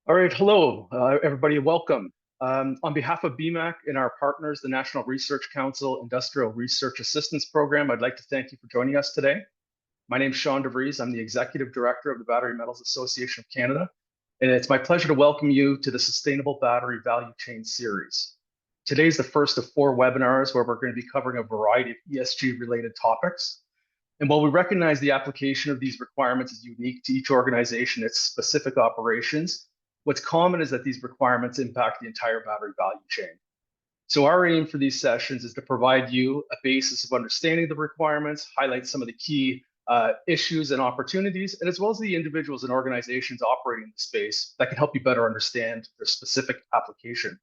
All right, hello, everybody, welcome. On behalf of BMAC and our partners, the National Research Council Industrial Research Assistance Program, I'd like to thank you for joining us today. My name is Sean DeVries. I'm the Executive Director of the Battery Metals Association of Canada, and it's my pleasure to welcome you to the Sustainable Battery Value Chain Series. Today's the first of 4 webinars where we're going to be covering a variety of ESG-related topics. And while we recognize the application of these requirements is unique to each organization, its specific operations, what's common is that these requirements impact the entire battery value chain. So our aim for these sessions is to provide you a basis of understanding the requirements, highlight some of the key issues and opportunities, and as well as the individuals and organizations operating in the space that can help you better understand their specific application.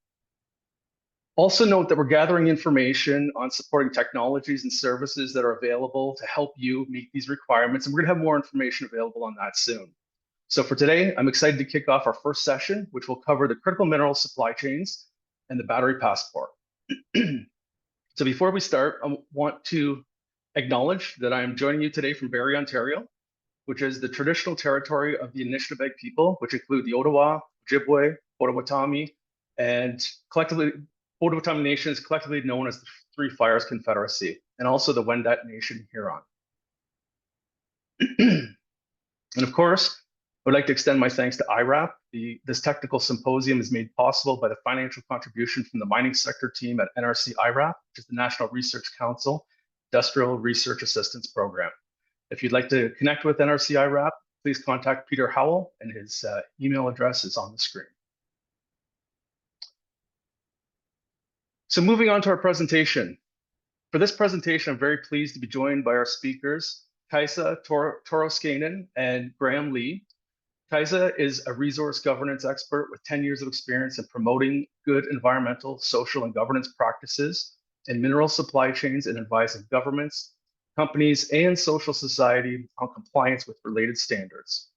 Also note that we're gathering information on supporting technologies and services that are available to help you meet these requirements, and we're going to have more information available on that soon. So for today, I'm excited to kick off our first session, which will cover the critical mineral supply chains and the battery passport. So before we start, I want to acknowledge that I am joining you today from Barrie, Ontario, which is the traditional territory of the Anishinaabe people, which include the Ottawa, Ojibwe, Potawatomi, and collectively, Potawatomi Nation is collectively known as the Three Fires Confederacy, and also the Wendat Nation Huron. And of course, I would like to extend my thanks to IRAP. This technical symposium is made possible by the financial contribution from the mining sector team at NRC IRAP, which is the National Research Council Industrial Research Assistance Program. If you'd like to connect with NRC IRAP, please contact Peter Howell, and his email address is on the screen. So moving on to our presentation. For this presentation, I'm very pleased to be joined by our speakers, Kaisa Toroskainen and Graham Lee. Kaisa is a resource governance expert with 10 years of experience in promoting good environmental, social, and governance practices in mineral supply chains and advising governments, companies, and social society on compliance with related standards.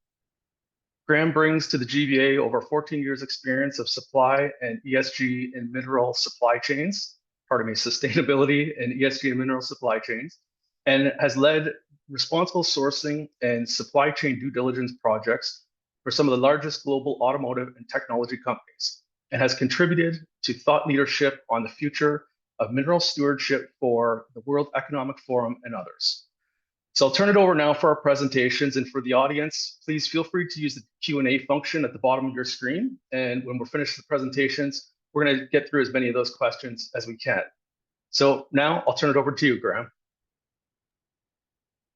Graham brings to the GVA over 14 years experience of supply and ESG in mineral supply chains, sustainability and ESG in mineral supply chains, and has led responsible sourcing and supply chain due diligence projects for some of the largest global automotive and technology companies, and has contributed to thought leadership on the future of mineral stewardship for the World Economic Forum and others. So I'll turn it over now for our presentations, and for the audience, please feel free to use the Q&A function at the bottom of your screen. And when we're finished with the presentations, we're going to get through as many of those questions as we can. So now I'll turn it over to you, Graham.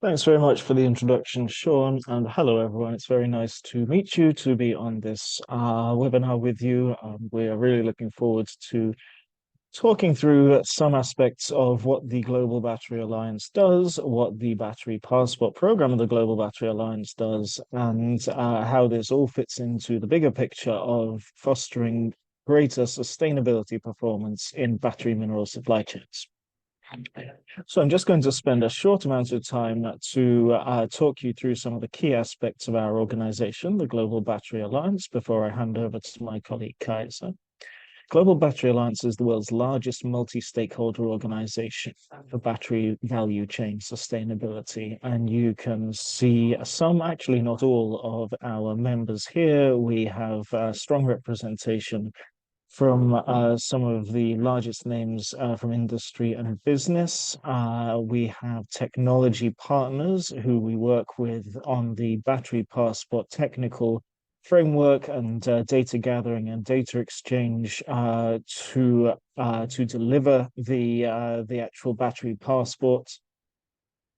Thanks very much for the introduction, Sean, and hello everyone. It's very nice to meet you, to be on this webinar with you. We are really looking forward to talking through some aspects of what the Global Battery Alliance does, what the Battery Passport program of the Global Battery Alliance does, and how this all fits into the bigger picture of fostering greater sustainability performance in battery mineral supply chains. So I'm just going to spend a short amount of time to talk you through some of the key aspects of our organization, the Global Battery Alliance, before I hand over to my colleague Kaisa. Global Battery Alliance is the world's largest multi-stakeholder organization for battery value chain sustainability. And you can see some, actually not all, of our members here. We have strong representation from some of the largest names from industry and business. We have technology partners who we work with on the Battery Passport technical framework and data gathering and data exchange to deliver the actual battery passport.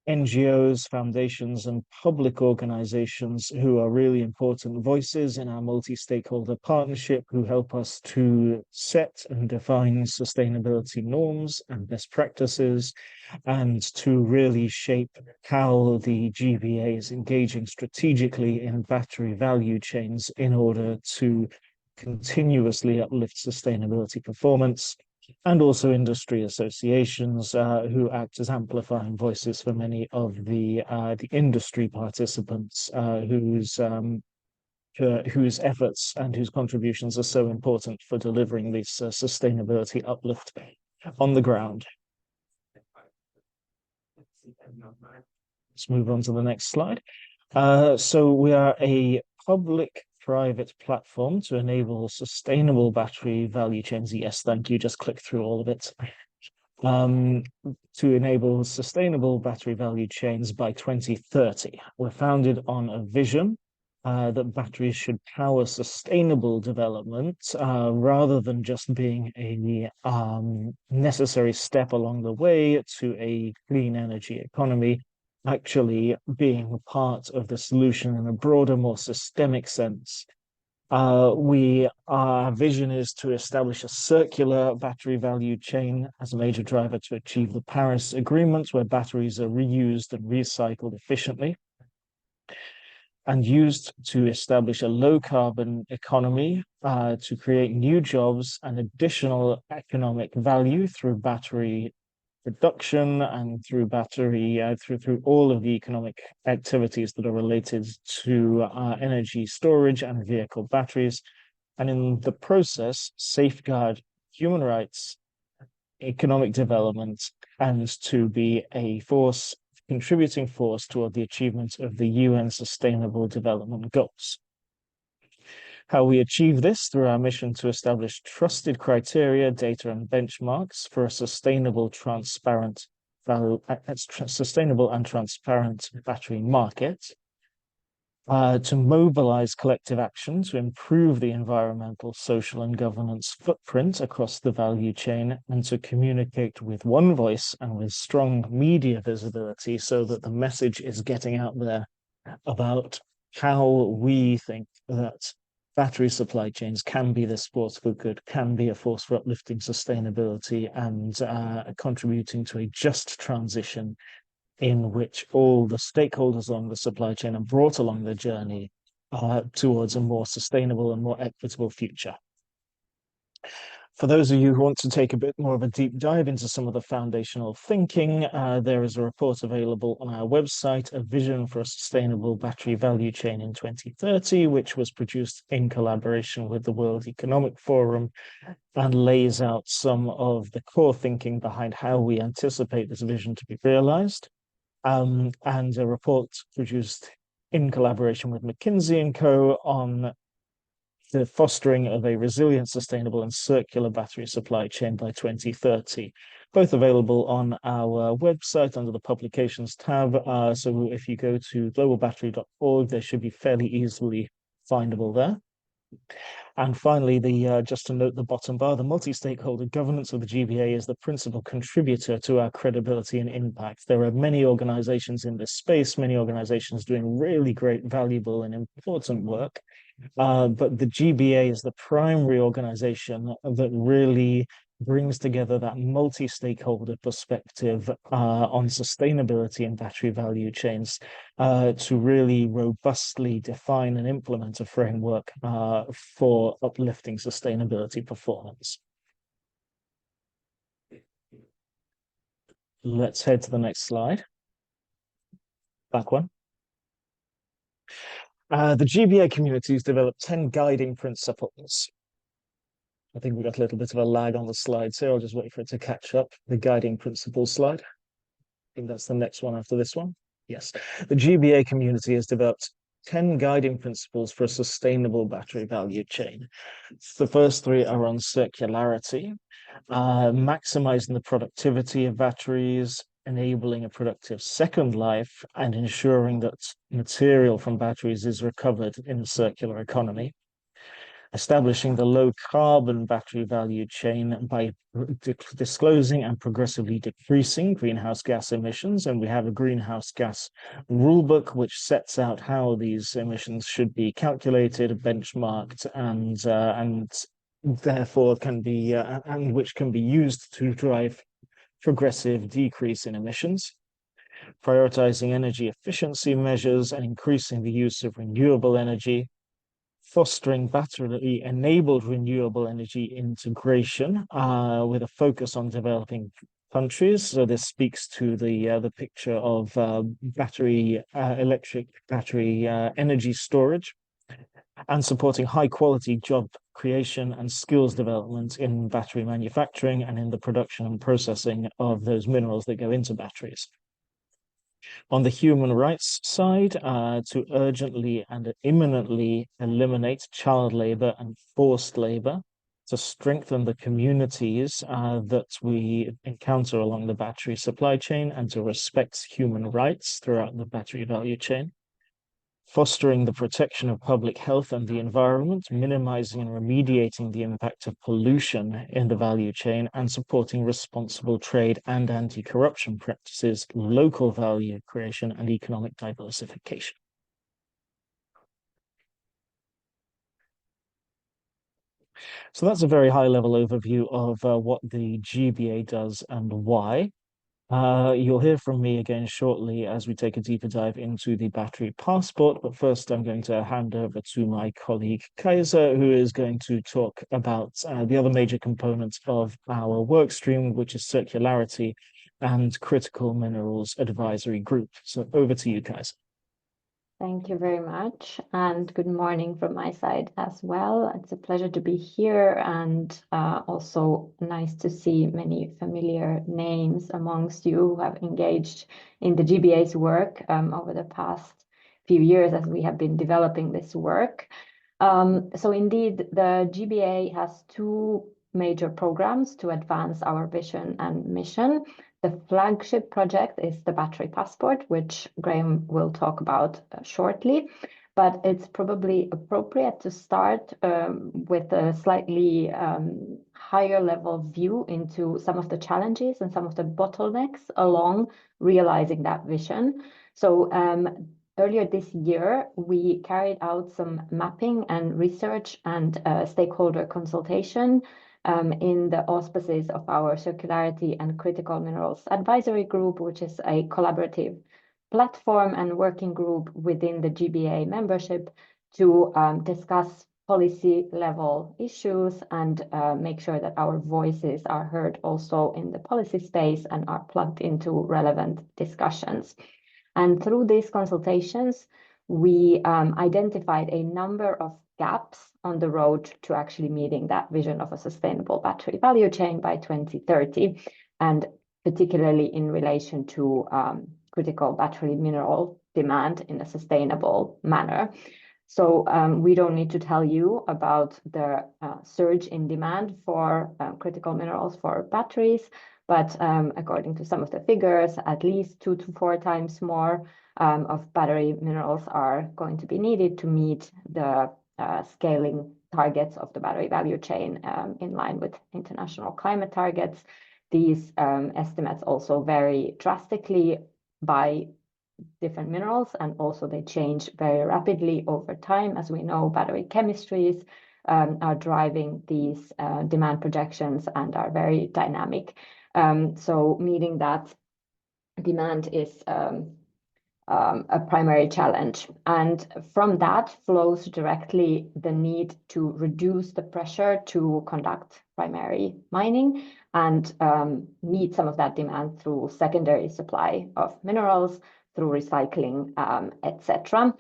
NGOs, foundations, and public organizations who are really important voices in our multi-stakeholder partnership, who help us to set and define sustainability norms and best practices, and to really shape how the GVA is engaging strategically in battery value chains in order to continuously uplift sustainability performance, and also industry associations who act as amplifying voices for many of the industry participants whose efforts and whose contributions are so important for delivering this sustainability uplift on the ground. Let's move on to the next slide. So we are a public private platform to enable sustainable battery value chains. Yes, thank you. Just click through all of it. To enable sustainable battery value chains by 2030. We're founded on a vision that batteries should power sustainable development rather than just being a necessary step along the way to a clean energy economy, actually being part of the solution in a broader, more systemic sense. Our vision is to establish a circular battery value chain as a major driver to achieve the Paris Agreement, where batteries are reused and recycled efficiently and used to establish a low carbon economy, to create new jobs and additional economic value through battery production and through through all of the economic activities that are related to energy storage and vehicle batteries, and in the process safeguard human rights, economic development, and to be a contributing force toward the achievement of the UN Sustainable Development Goals. How we achieve this through our mission to establish trusted criteria, data, and benchmarks for a sustainable, sustainable and transparent battery market, to mobilize collective action to improve the environmental, social, and governance footprint across the value chain, and to communicate with one voice and with strong media visibility so that the message is getting out there about how we think that battery supply chains can be this force for good, can be a force for uplifting sustainability and contributing to a just transition in which all the stakeholders along the supply chain are brought along the journey towards a more sustainable and more equitable future. For those of you who want to take a bit more of a deep dive into some of the foundational thinking, there is a report available on our website, A Vision for a Sustainable Battery Value Chain in 2030, which was produced in collaboration with the World Economic Forum and lays out some of the core thinking behind how we anticipate this vision to be realized. And a report produced in collaboration with McKinsey & Co. on the fostering of a resilient, sustainable, and circular battery supply chain by 2030, both available on our website under the publications tab. So if you go to globalbattery.org, they should be fairly easily findable there. And finally, just to note the bottom bar, the multi-stakeholder governance of the GBA is the principal contributor to our credibility and impact. There are many organizations in this space, many organizations doing really great, valuable, and important work. But the GBA is the primary organization that really brings together that multi-stakeholder perspective on sustainability and battery value chains to really robustly define and implement a framework for uplifting sustainability performance. Let's head to the next slide. Back one. The GBA community has developed 10 guiding principles. I think we got a little bit of a lag on the slides here. I'll just wait for it to catch up. The guiding principles slide. I think that's the next one after this one. Yes. The GBA community has developed 10 guiding principles for a sustainable battery value chain. The first three are on circularity, maximizing the productivity of batteries, enabling a productive second life, and ensuring that material from batteries is recovered in a circular economy. Establishing the low carbon battery value chain by disclosing and progressively decreasing greenhouse gas emissions. And we have a greenhouse gas rulebook which sets out how these emissions should be calculated, benchmarked, and therefore can be and which can be used to drive progressive decrease in emissions. Prioritizing energy efficiency measures and increasing the use of renewable energy. Fostering battery-enabled renewable energy integration with a focus on developing countries. So this speaks to the picture of electric battery energy storage, and supporting high-quality job creation and skills development in battery manufacturing and in the production and processing of those minerals that go into batteries. On the human rights side, to urgently and imminently eliminate child labor and forced labor, to strengthen the communities that we encounter along the battery supply chain, and to respect human rights throughout the battery value chain. Fostering the protection of public health and the environment, minimizing and remediating the impact of pollution in the value chain, and supporting responsible trade and anti-corruption practices, local value creation, and economic diversification. So that's a very high-level overview of what the GBA does and why. You'll hear from me again shortly as we take a deeper dive into the battery passport. But first, I'm going to hand over to my colleague Kaisa, who is going to talk about the other major components of our work stream, which is circularity and critical minerals advisory group. So over to you, Kaisa. Thank you very much, and good morning from my side as well. It's a pleasure to be here, and also nice to see many familiar names amongst you who have engaged in the GBA's work over the past few years as we have been developing this work. So indeed, the GBA has two major programs to advance our vision and mission. The flagship project is the battery passport, which Graham will talk about shortly, but it's probably appropriate to start with a slightly higher level view into some of the challenges and some of the bottlenecks along realizing that vision. So earlier this year, we carried out some mapping and research and stakeholder consultation in the auspices of our Circularity and Critical Minerals Advisory Group, which is a collaborative platform and working group within the GBA membership to discuss policy level issues and make sure that our voices are heard also in the policy space and are plugged into relevant discussions. And through these consultations, we identified a number of gaps on the road to actually meeting that vision of a sustainable battery value chain by 2030, and particularly in relation to critical battery mineral demand in a sustainable manner. So we don't need to tell you about the surge in demand for critical minerals for batteries, but according to some of the figures, at least 2 to 4 times more of battery minerals are going to be needed to meet the scaling targets of the battery value chain in line with international climate targets. These estimates also vary drastically by different minerals, and also they change very rapidly over time. As we know, battery chemistries are driving these demand projections and are very dynamic. So meeting that demand is a primary challenge. And from that flows directly the need to reduce the pressure to conduct primary mining and meet some of that demand through secondary supply of minerals, through recycling, etc.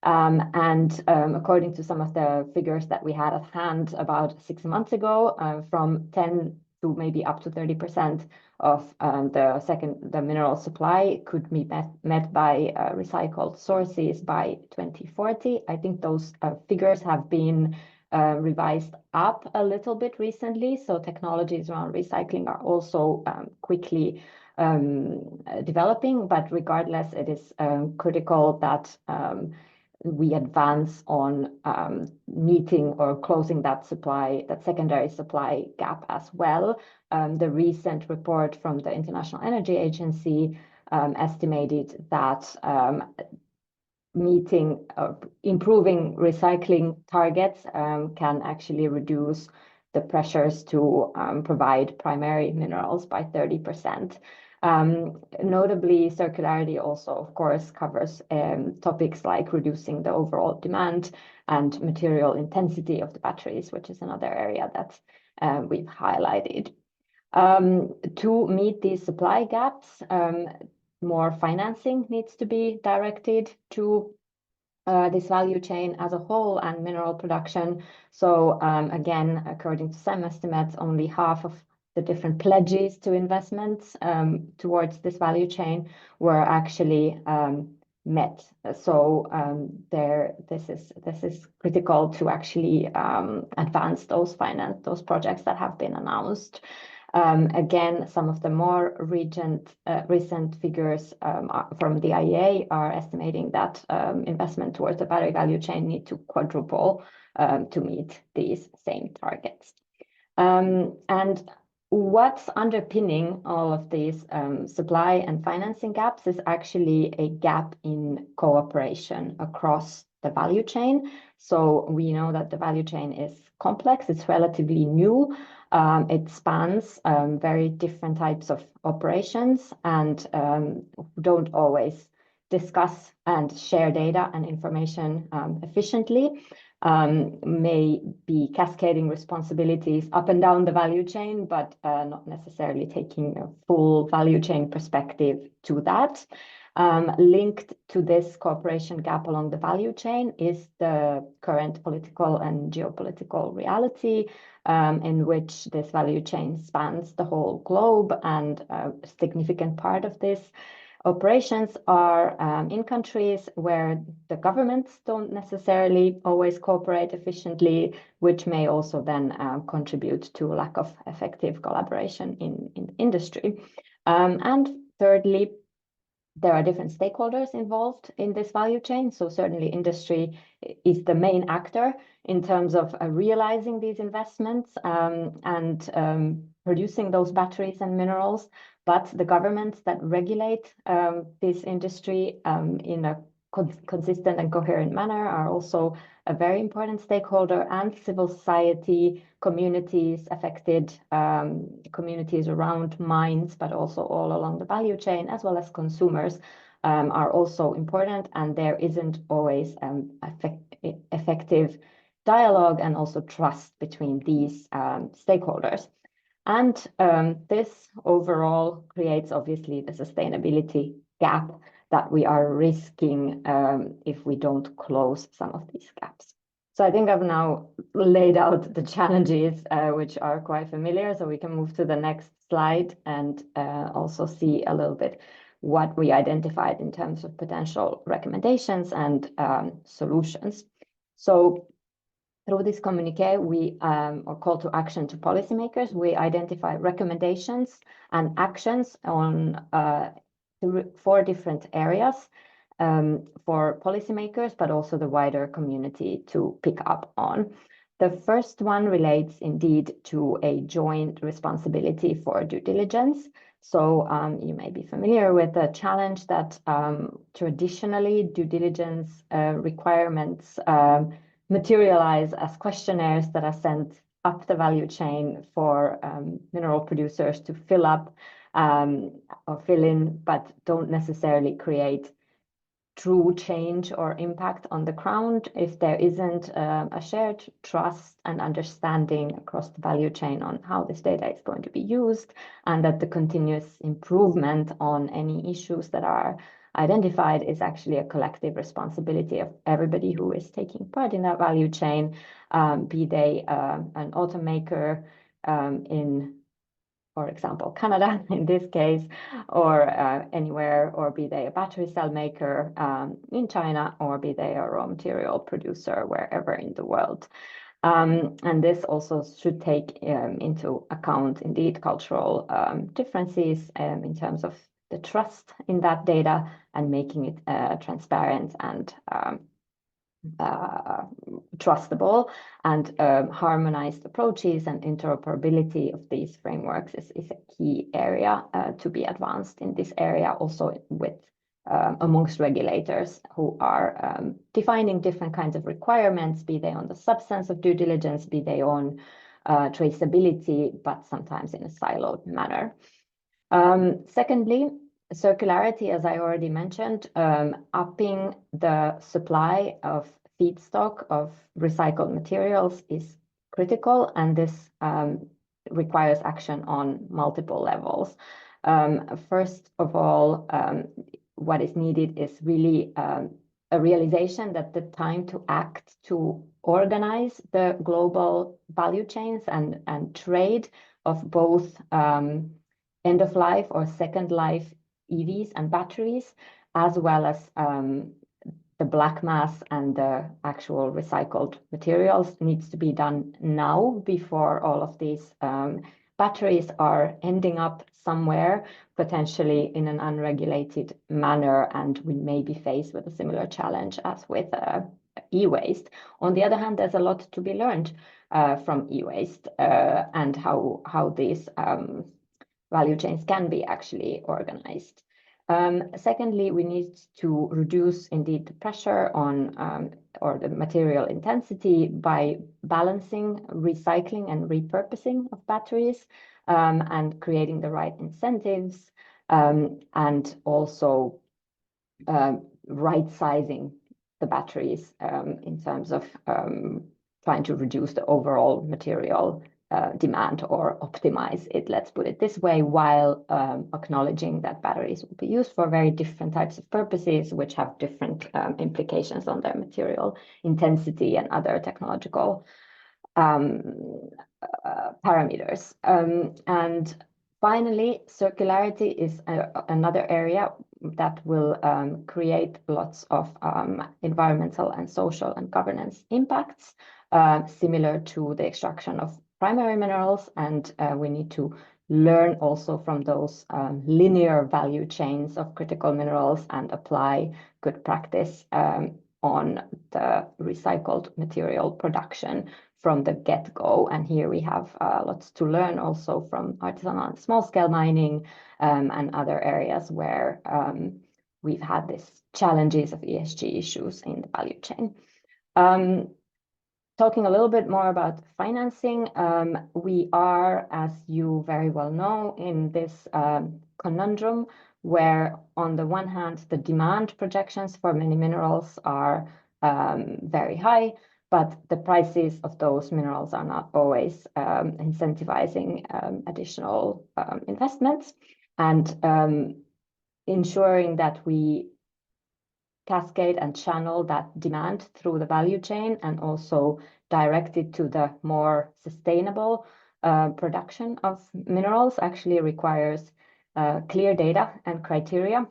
According to some of the figures that we had at hand about 6 months ago, from 10 to maybe up to 30% of the mineral supply could be met by recycled sources by 2040. I think those figures have been revised up a little bit recently. So technologies around recycling are also quickly developing, but regardless, it is critical that we advance on meeting or closing that secondary supply gap as well. The recent report from the International Energy Agency estimated that meeting improving recycling targets can actually reduce the pressures to provide primary minerals by 30%. Notably, circularity also, of course, covers topics like reducing the overall demand and material intensity of the batteries, which is another area that we've highlighted. To meet these supply gaps, more financing needs to be directed to this value chain as a whole and mineral production. So again, according to some estimates, only half of the different pledges to investments towards this value chain were actually met. So this is critical to actually advance those projects that have been announced. Again, some of the more recent figures from the IEA are estimating that investment towards the battery value chain need to quadruple to meet these same targets. And what's underpinning all of these supply and financing gaps is actually a gap in cooperation across the value chain. So we know that the value chain is complex, it's relatively new, it spans very different types of operations and don't always discuss and share data and information efficiently. May be cascading responsibilities up and down the value chain, but not necessarily taking a full value chain perspective to that. Linked to this cooperation gap along the value chain is the current political and geopolitical reality in which this value chain spans the whole globe, and a significant part of this operations are in countries where the governments don't necessarily always cooperate efficiently, which may also then contribute to a lack of effective collaboration in industry. And thirdly, there are different stakeholders involved in this value chain. So certainly industry is the main actor in terms of realizing these investments and producing those batteries and minerals. But the governments that regulate this industry in a consistent and coherent manner are also a very important stakeholder, and civil society, communities affected, communities around mines, but also all along the value chain, as well as consumers, are also important. And there isn't always effective dialogue and also trust between these stakeholders. And this overall creates obviously the sustainability gap that we are risking if we don't close some of these gaps. So I think I've now laid out the challenges, which are quite familiar. So we can move to the next slide and also see a little bit what we identified in terms of potential recommendations and solutions. So through this communique, or call to action to policymakers, we identify recommendations and actions on 4 different areas for policymakers, but also the wider community to pick up on. The first one relates indeed to a joint responsibility for due diligence. So you may be familiar with the challenge that traditionally due diligence requirements materialize as questionnaires that are sent up the value chain for mineral producers to fill up or fill in, but don't necessarily create true change or impact on the ground if there isn't a shared trust and understanding across the value chain on how this data is going to be used, and that the continuous improvement on any issues that are identified is actually a collective responsibility of everybody who is taking part in that value chain, be they an automaker in, for example, Canada in this case, or anywhere, or be they a battery cell maker in China, or be they a raw material producer wherever in the world. And this also should take into account indeed cultural differences in terms of the trust in that data and making it transparent and trustable, and harmonized approaches and interoperability of these frameworks is a key area to be advanced in this area, also with amongst regulators who are defining different kinds of requirements, be they on the substance of due diligence, be they on traceability, but sometimes in a siloed manner. Secondly, circularity, as I already mentioned, upping the supply of feedstock of recycled materials is critical, and this requires action on multiple levels. First of all, what is needed is really a realization that the time to act to organize the global value chains and trade of both end of life or second life EVs and batteries, as well as the black mass and the actual recycled materials needs to be done now before all of these batteries are ending up somewhere, potentially in an unregulated manner, and we may be faced with a similar challenge as with e-waste. On the other hand, there's a lot to be learned from e-waste and how these value chains can be actually organized. Secondly, we need to reduce indeed the pressure on or the material intensity by balancing recycling and repurposing of batteries and creating the right incentives and also right sizing the batteries in terms of trying to reduce the overall material demand or optimize it, let's put it this way, while acknowledging that batteries will be used for very different types of purposes, which have different implications on their material intensity and other technological parameters. And finally, circularity is another area that will create lots of environmental and social and governance impacts, similar to the extraction of primary minerals, and we need to learn also from those linear value chains of critical minerals and apply good practice on the recycled material production from the get-go. And here we have lots to learn also from artisanal and small-scale mining and other areas where we've had these challenges of ESG issues in the value chain. Talking a little bit more about financing, we are, as you very well know, in this conundrum where on the one hand, the demand projections for many minerals are very high, but the prices of those minerals are not always incentivizing additional investments, and ensuring that we cascade and channel that demand through the value chain and also direct it to the more sustainable production of minerals actually requires clear data and criteria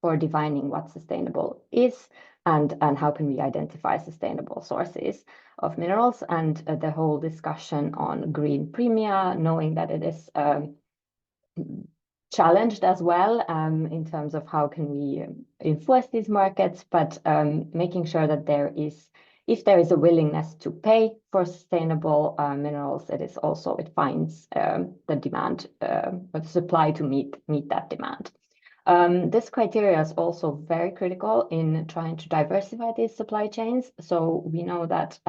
for defining what sustainable is and how can we identify sustainable sources of minerals, and the whole discussion on green premia, knowing that it is challenged as well in terms of how can we influence these markets, but making sure that if there is a willingness to pay for sustainable minerals, it finds the demand or the supply to meet that demand. This criteria is also very critical in trying to diversify these supply chains. So we know that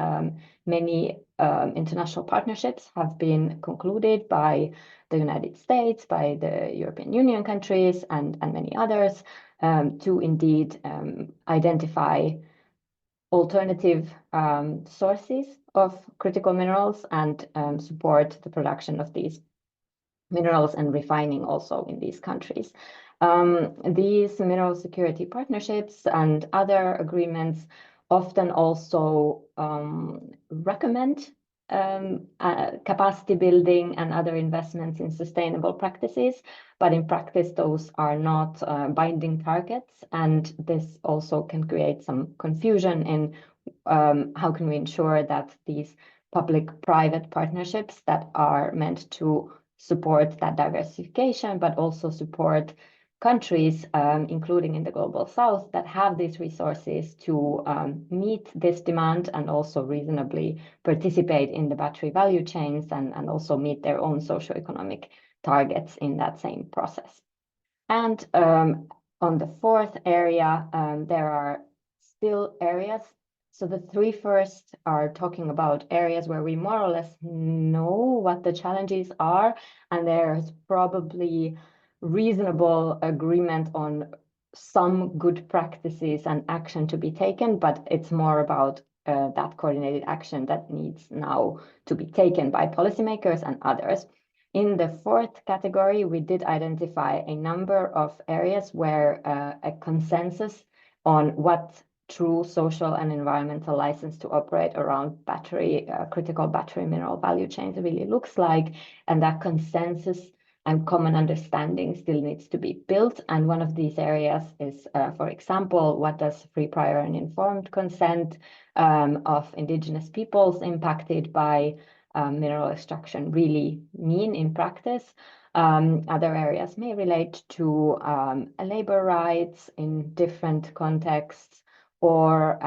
many international partnerships have been concluded by the United States, by the European Union countries, and many others to indeed identify alternative sources of critical minerals and support the production of these minerals and refining also in these countries. These mineral security partnerships and other agreements often also recommend capacity building and other investments in sustainable practices, but in practice those are not binding targets, and this also can create some confusion in how can we ensure that these public-private partnerships that are meant to support that diversification, but also support countries, including in the global south, that have these resources to meet this demand and also reasonably participate in the battery value chains and also meet their own socioeconomic targets in that same process. And on the fourth area, there are still areas. So the three first are talking about areas where we more or less know what the challenges are, and there's probably reasonable agreement on some good practices and action to be taken, but it's more about that coordinated action that needs now to be taken by policymakers and others. In the fourth category, we did identify a number of areas where a consensus on what true social and environmental license to operate around critical battery mineral value chains really looks like, and that consensus and common understanding still needs to be built. And one of these areas is, for example, what does free, prior, and informed consent of indigenous peoples impacted by mineral extraction really mean in practice? Other areas may relate to labor rights in different contexts, or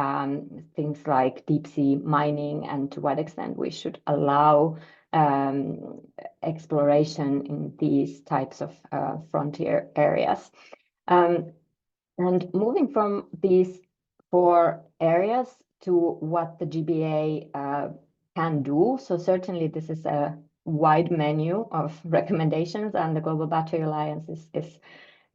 things like deep sea mining, and to what extent we should allow exploration in these types of frontier areas. And moving from these 4 areas to what the GBA can do. So certainly this is a wide menu of recommendations, and the Global Battery Alliance is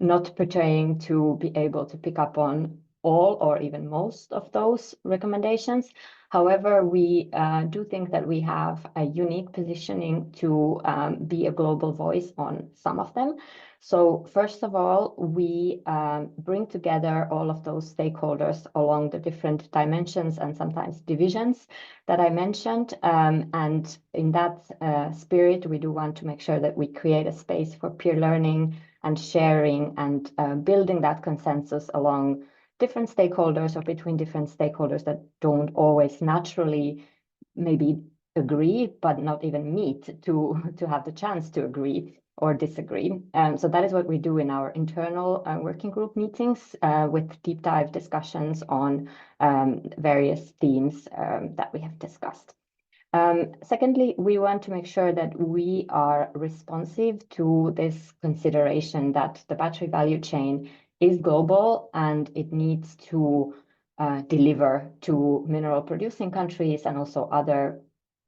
not portraying to be able to pick up on all or even most of those recommendations. However, we do think that we have a unique positioning to be a global voice on some of them. So first of all, we bring together all of those stakeholders along the different dimensions and sometimes divisions that I mentioned. And in that spirit, we do want to make sure that we create a space for peer learning and sharing and building that consensus along different stakeholders or between different stakeholders that don't always naturally maybe agree, but not even meet to have the chance to agree or disagree. So that is what we do in our internal working group meetings with deep dive discussions on various themes that we have discussed. Secondly, we want to make sure that we are responsive to this consideration that the battery value chain is global and it needs to deliver to mineral producing countries and also other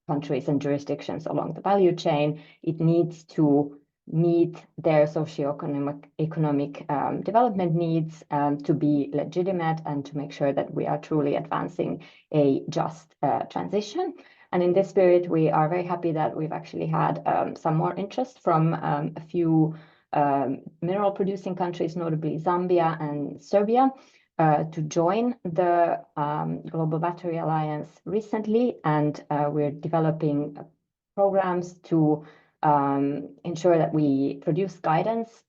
countries and jurisdictions along the value chain. It needs to meet their socio-economic development needs to be legitimate and to make sure that we are truly advancing a just transition. And in this spirit, we are very happy that we've actually had some more interest from a few mineral producing countries, notably Zambia and Serbia, to join the Global Battery Alliance recently. And we're developing programs to ensure that we produce guidance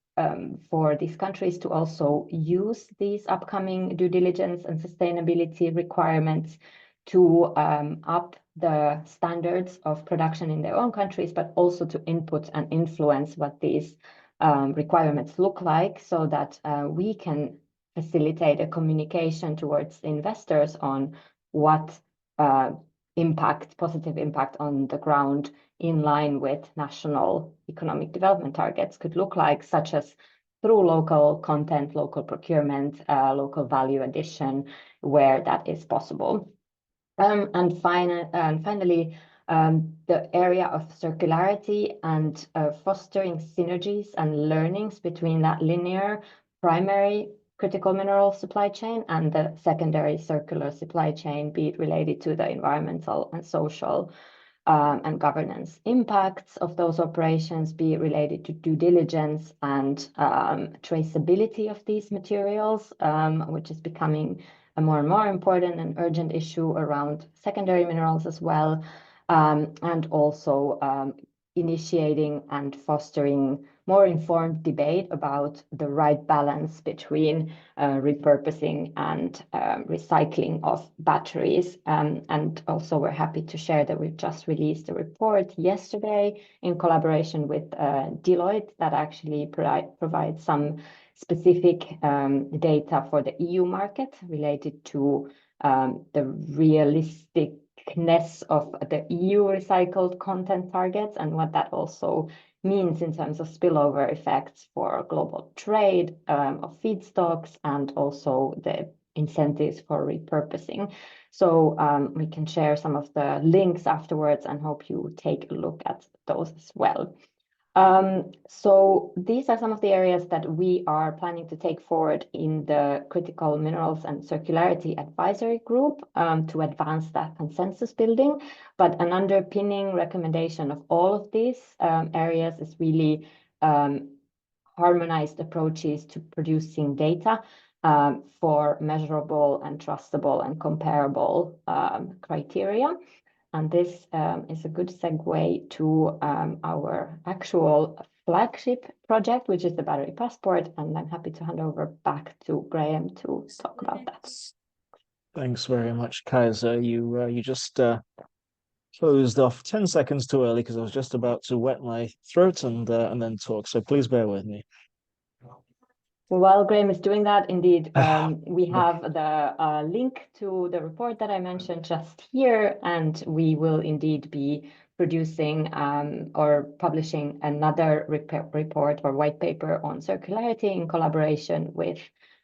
for these countries to also use these upcoming due diligence and sustainability requirements to up the standards of production in their own countries, but also to input and influence what these requirements look like, so that we can facilitate a communication towards investors on what positive impact on the ground in line with national economic development targets could look like, such as through local content, local procurement, local value addition, where that is possible. And finally, the area of circularity and fostering synergies and learnings between that linear primary critical mineral supply chain and the secondary circular supply chain, be it related to the environmental and social and governance impacts of those operations, be it related to due diligence and traceability of these materials, which is becoming a more and more important and urgent issue around secondary minerals as well, and also initiating and fostering more informed debate about the right balance between repurposing and recycling of batteries. And also we're happy to share that we've just released a report yesterday in collaboration with Deloitte that actually provides some specific data for the EU market related to the realisticness of the EU recycled content targets and what that also means in terms of spillover effects for global trade of feedstocks and also the incentives for repurposing. So we can share some of the links afterwards and hope you take a look at those as well. So these are some of the areas that we are planning to take forward in the Critical Minerals and Circularity Advisory Group to advance that consensus building. But an underpinning recommendation of all of these areas is really harmonized approaches to producing data for measurable and trustable and comparable criteria. And this is a good segue to our actual flagship project, which is the battery passport. And I'm happy to hand over back to Graham to talk about that. Thanks very much, Kaisa. You just closed off 10 seconds too early because I was just about to wet my throat and then talk. So please bear with me. While Graham is doing that, indeed, we have the link to the report that I mentioned just here, and we will indeed be producing or publishing another report or white paper on circularity in collaboration with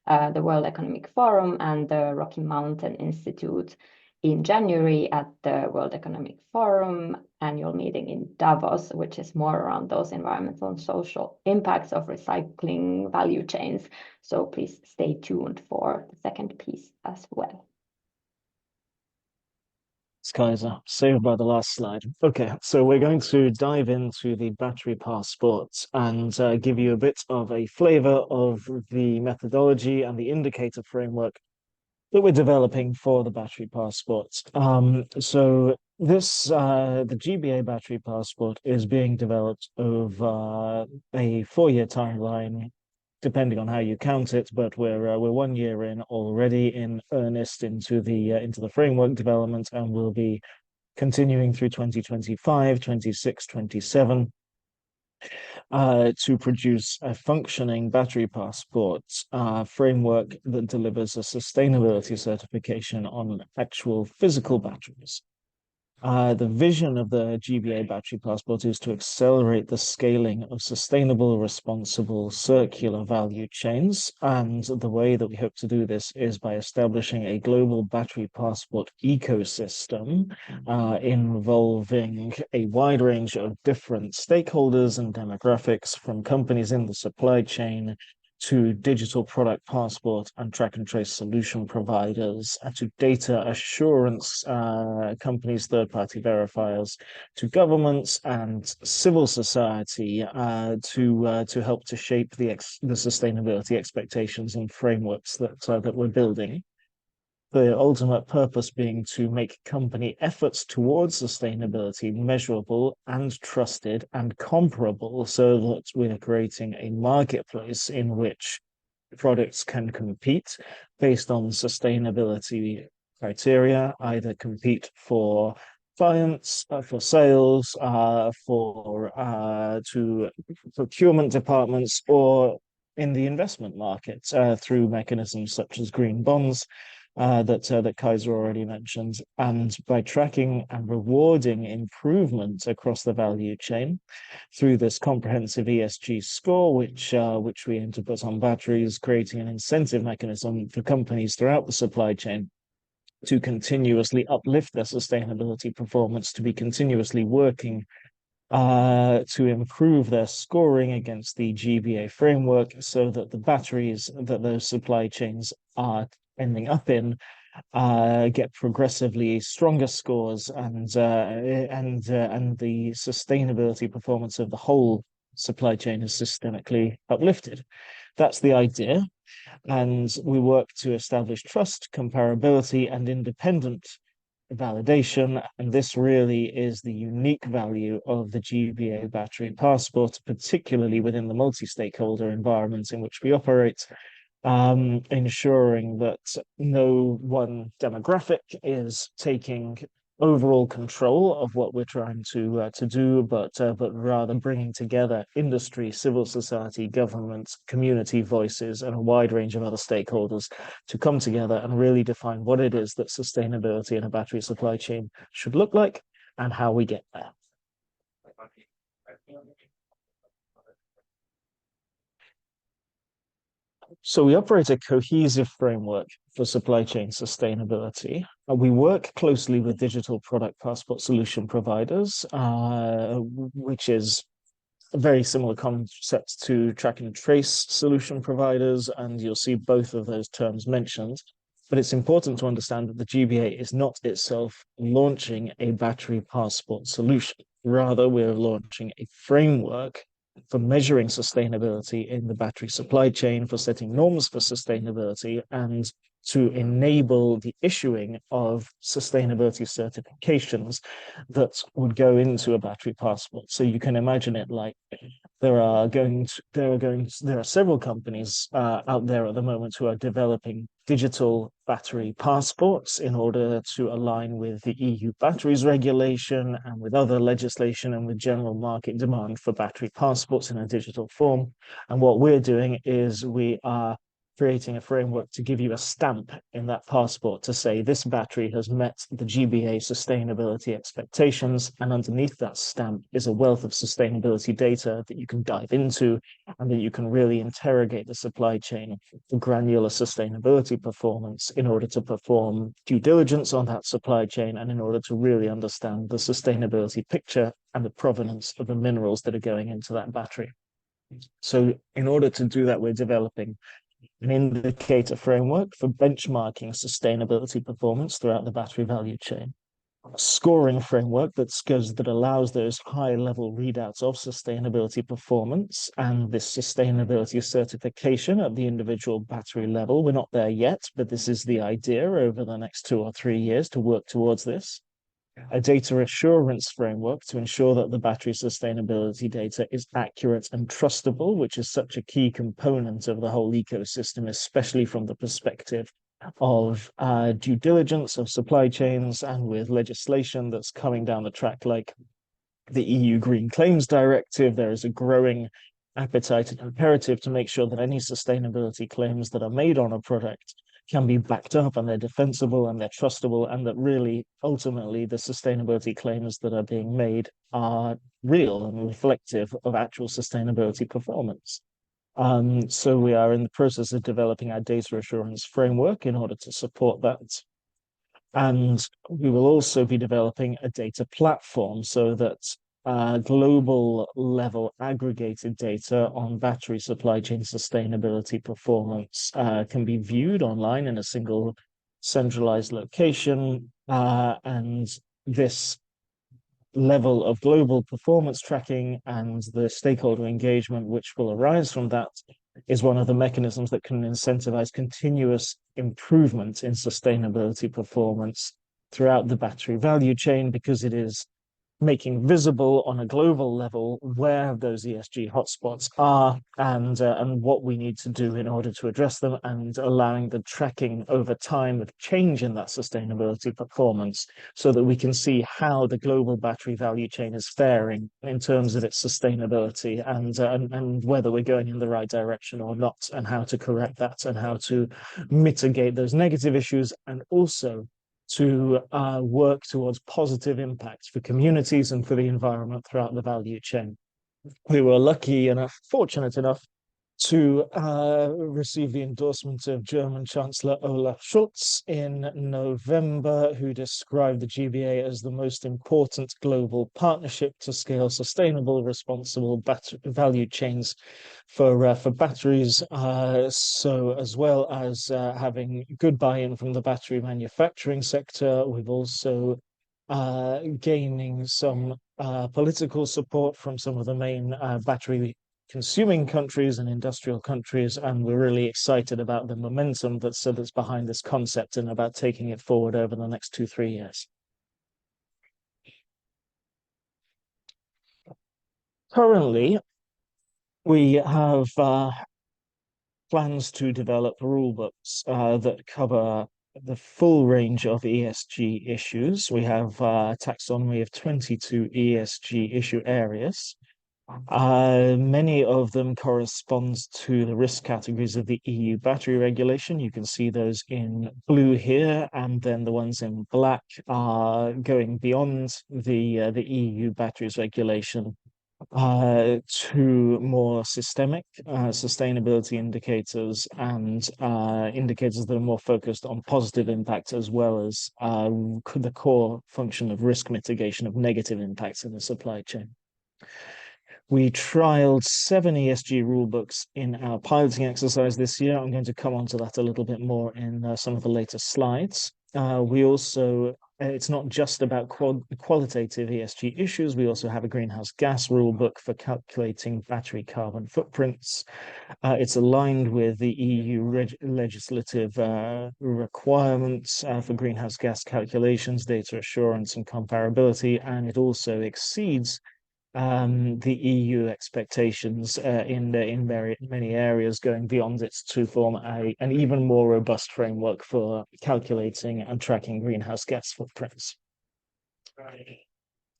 the World Economic Forum and the Rocky Mountain Institute in January at the World Economic Forum annual meeting in Davos, which is more around those environmental and social impacts of recycling value chains. So please stay tuned for the second piece as well. It's Kaisa, saved by the last slide. Okay, so we're going to dive into the battery passport and give you a bit of a flavor of the methodology and the indicator framework that we're developing for the battery passport. So this, the GBA battery passport is being developed over a 4-year timeline, depending on how you count it, but we're 1 year in already in earnest into the framework development, and we'll be continuing through 2025, 26, 27. To produce a functioning battery passport framework that delivers a sustainability certification on actual physical batteries. The vision of the GBA battery passport is to accelerate the scaling of sustainable, responsible, circular value chains. And the way that we hope to do this is by establishing a global battery passport ecosystem involving a wide range of different stakeholders and demographics, from companies in the supply chain to digital product passport and track and trace solution providers, and to data assurance companies, third-party verifiers, to governments and civil society to help to shape the sustainability expectations and frameworks that we're building. The ultimate purpose being to make company efforts towards sustainability measurable and trusted and comparable, so that we're creating a marketplace in which products can compete based on sustainability criteria, either compete for clients, for sales, to procurement departments, or in the investment market through mechanisms such as green bonds, that Kaisa already mentioned, and by tracking and rewarding improvements across the value chain through this comprehensive ESG score, which we aim to put on batteries, creating an incentive mechanism for companies throughout the supply chain to continuously uplift their sustainability performance, to be continuously working to improve their scoring against the GBA framework, so that the batteries that those supply chains are ending up in get progressively stronger scores, and the sustainability performance of the whole supply chain is systemically uplifted. That's the idea, and we work to establish trust, comparability, and independent validation, and this really is the unique value of the GBA battery passport, particularly within the multi-stakeholder environments in which we operate, ensuring that no one demographic is taking overall control of what we're trying to do, but rather bringing together industry, civil society, government, community voices, and a wide range of other stakeholders to come together and really define what it is that sustainability in a battery supply chain should look like and how we get there. So we operate a cohesive framework for supply chain sustainability. We work closely with digital product passport solution providers, which is a very similar concept to track and trace solution providers, and you'll see both of those terms mentioned. But it's important to understand that the GBA is not itself launching a battery passport solution. Rather, we're launching a framework for measuring sustainability in the battery supply chain, for setting norms for sustainability, and to enable the issuing of sustainability certifications that would go into a battery passport. So you can imagine it like there are several companies out there at the moment who are developing digital battery passports in order to align with the EU batteries regulation and with other legislation and with general market demand for battery passports in a digital form. And what we're doing is we are creating a framework to give you a stamp in that passport to say this battery has met the GBA sustainability expectations, and underneath that stamp is a wealth of sustainability data that you can dive into and that you can really interrogate the supply chain for granular sustainability performance in order to perform due diligence on that supply chain and in order to really understand the sustainability picture and the provenance of the minerals that are going into that battery. So in order to do that, we're developing an indicator framework for benchmarking sustainability performance throughout the battery value chain, a scoring framework that allows those high-level readouts of sustainability performance and this sustainability certification at the individual battery level. We're not there yet, but this is the idea over the next 2 or 3 years to work towards this. A data assurance framework to ensure that the battery sustainability data is accurate and trustable, which is such a key component of the whole ecosystem, especially from the perspective of due diligence of supply chains and with legislation that's coming down the track, like the EU Green Claims Directive. There is a growing appetite and imperative to make sure that any sustainability claims that are made on a product can be backed up and they're defensible and they're trustable, and that really ultimately the sustainability claims that are being made are real and reflective of actual sustainability performance. So we are in the process of developing our data assurance framework in order to support that. And we will also be developing a data platform so that global level aggregated data on battery supply chain sustainability performance can be viewed online in a single centralized location. And this level of global performance tracking and the stakeholder engagement which will arise from that is one of the mechanisms that can incentivize continuous improvement in sustainability performance throughout the battery value chain, because it is making visible on a global level where those ESG hotspots are and what we need to do in order to address them, and allowing the tracking over time of change in that sustainability performance so that we can see how the global battery value chain is faring in terms of its sustainability and whether we're going in the right direction or not, and how to correct that and how to mitigate those negative issues, and also to work towards positive impacts for communities and for the environment throughout the value chain. We were fortunate enough to receive the endorsement of German Chancellor Olaf Scholz in November, who described the GBA as the most important global partnership to scale sustainable, responsible value chains for batteries. So as well as having good buy-in from the battery manufacturing sector, we've also gaining some political support from some of the main battery consuming countries and industrial countries, and we're really excited about the momentum that's behind this concept and about taking it forward over the next 2-3 years. Currently, we have plans to develop rule books that cover the full range of ESG issues. We have a taxonomy of 22 ESG issue areas. Many of them correspond to the risk categories of the EU battery regulation. You can see those in blue here, and then the ones in black are going beyond the EU batteries regulation to more systemic sustainability indicators and indicators that are more focused on positive impact, as well as the core function of risk mitigation of negative impacts in the supply chain. We trialed 7 ESG rulebooks in our piloting exercise this year. I'm going to come on to that a little bit more in some of the later slides. We also it's not just about qualitative ESG issues. We also have a greenhouse gas rule book for calculating battery carbon footprints. It's aligned with the EU legislative requirements for greenhouse gas calculations, data assurance, and comparability, and it also exceeds the EU expectations in many areas, going beyond it to form an even more robust framework for calculating and tracking greenhouse gas footprints.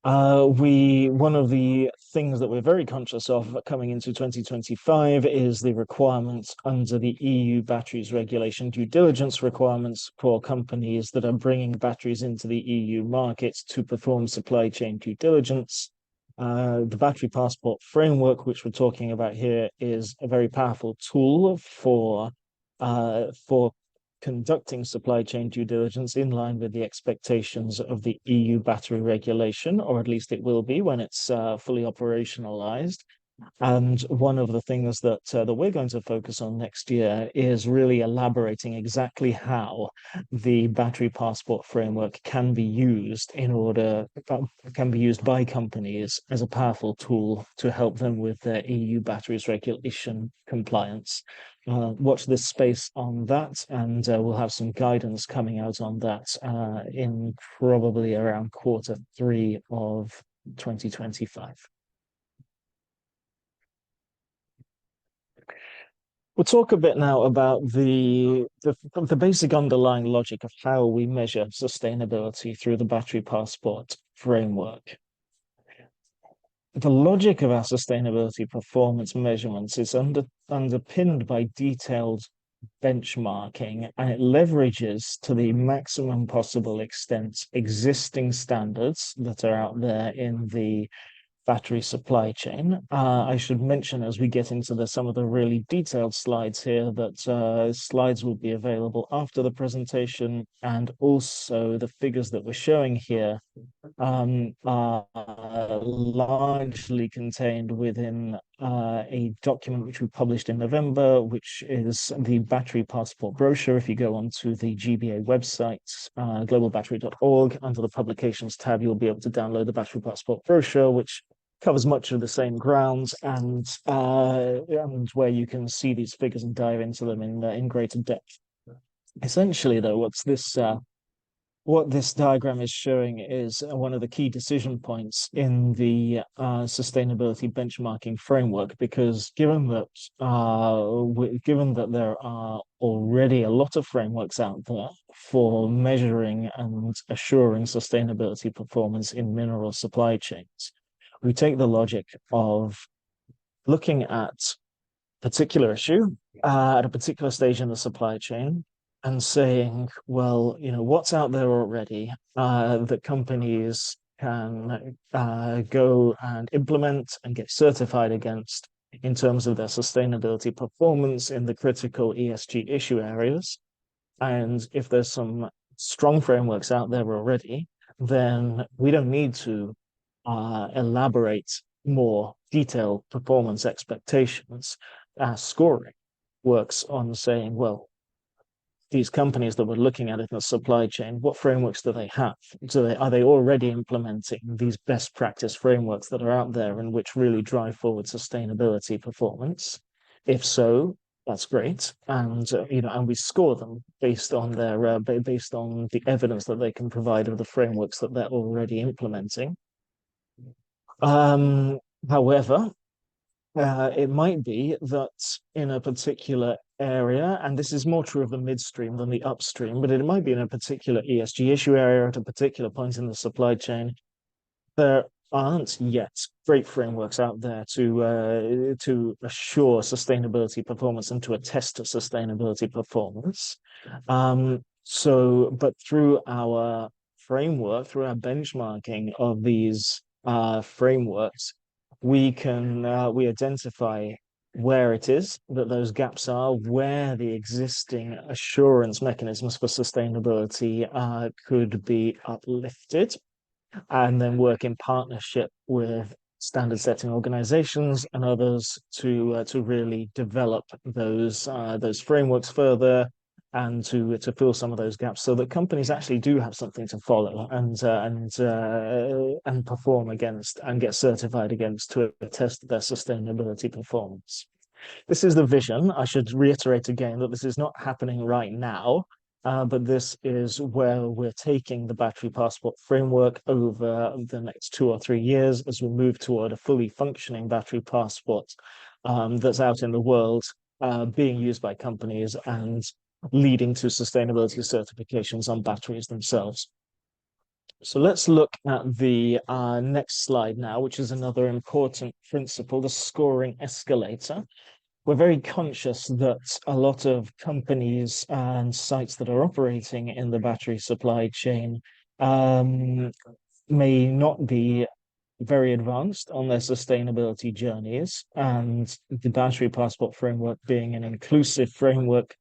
One of the things that we're very conscious of coming into 2025 is the requirements under the EU batteries regulation, due diligence requirements for companies that are bringing batteries into the EU markets to perform supply chain due diligence. The battery passport framework, which we're talking about here, is a very powerful tool for conducting supply chain due diligence in line with the expectations of the EU battery regulation, or at least it will be when it's fully operationalized. And one of the things that we're going to focus on next year is really elaborating exactly how the battery passport framework can be used can be used by companies as a powerful tool to help them with their EU batteries regulation compliance. Watch this space on that, and we'll have some guidance coming out on that in probably around Q3 of 2025. We'll talk a bit now about the basic underlying logic of how we measure sustainability through the battery passport framework. The logic of our sustainability performance measurements is underpinned by detailed benchmarking, and it leverages to the maximum possible extent existing standards that are out there in the battery supply chain. I should mention as we get into some of the really detailed slides here that slides will be available after the presentation, and also the figures that we're showing here are largely contained within a document which we published in November, which is the battery passport brochure. If you go onto the GBA website, globalbattery.org, under the publications tab, you'll be able to download the battery passport brochure, which covers much of the same grounds, and where you can see these figures and dive into them in greater depth. Essentially, though, what this diagram is showing is one of the key decision points in the sustainability benchmarking framework, because given that there are already a lot of frameworks out there for measuring and assuring sustainability performance in mineral supply chains, we take the logic of looking at a particular issue at a particular stage in the supply chain and saying, well, what's out there already that companies can go and implement and get certified against in terms of their sustainability performance in the critical ESG issue areas. And if there's some strong frameworks out there already, then we don't need to elaborate more detailed performance expectations. Scoring works on saying, well, these companies that we're looking at in the supply chain, what frameworks do they have? Are they already implementing these best practice frameworks that are out there and which really drive forward sustainability performance? If so, that's great, and and we score them based on the evidence that they can provide of the frameworks that they're already implementing. However, it might be that in a particular area, and this is more true of the midstream than the upstream, but it might be in a particular ESG issue area at a particular point in the supply chain, there aren't yet great frameworks out there to assure sustainability performance and to attest to sustainability performance. But through our framework, through our benchmarking of these frameworks, we identify where it is that those gaps are, where the existing assurance mechanisms for sustainability could be uplifted, and then work in partnership with standard setting organizations and others to really develop those frameworks further, and to fill some of those gaps, so that companies actually do have something to follow and perform against and get certified against to attest their sustainability performance. This is the vision. I should reiterate again that this is not happening right now, but this is where we're taking the battery passport framework over the next 2 or 3 years as we move toward a fully functioning battery passport that's out in the world, being used by companies and leading to sustainability certifications on batteries themselves. So let's look at the next slide now, which is another important principle, the scoring escalator. We're very conscious that a lot of companies and sites that are operating in the battery supply chain may not be very advanced on their sustainability journeys, and the battery passport framework, being an inclusive framework,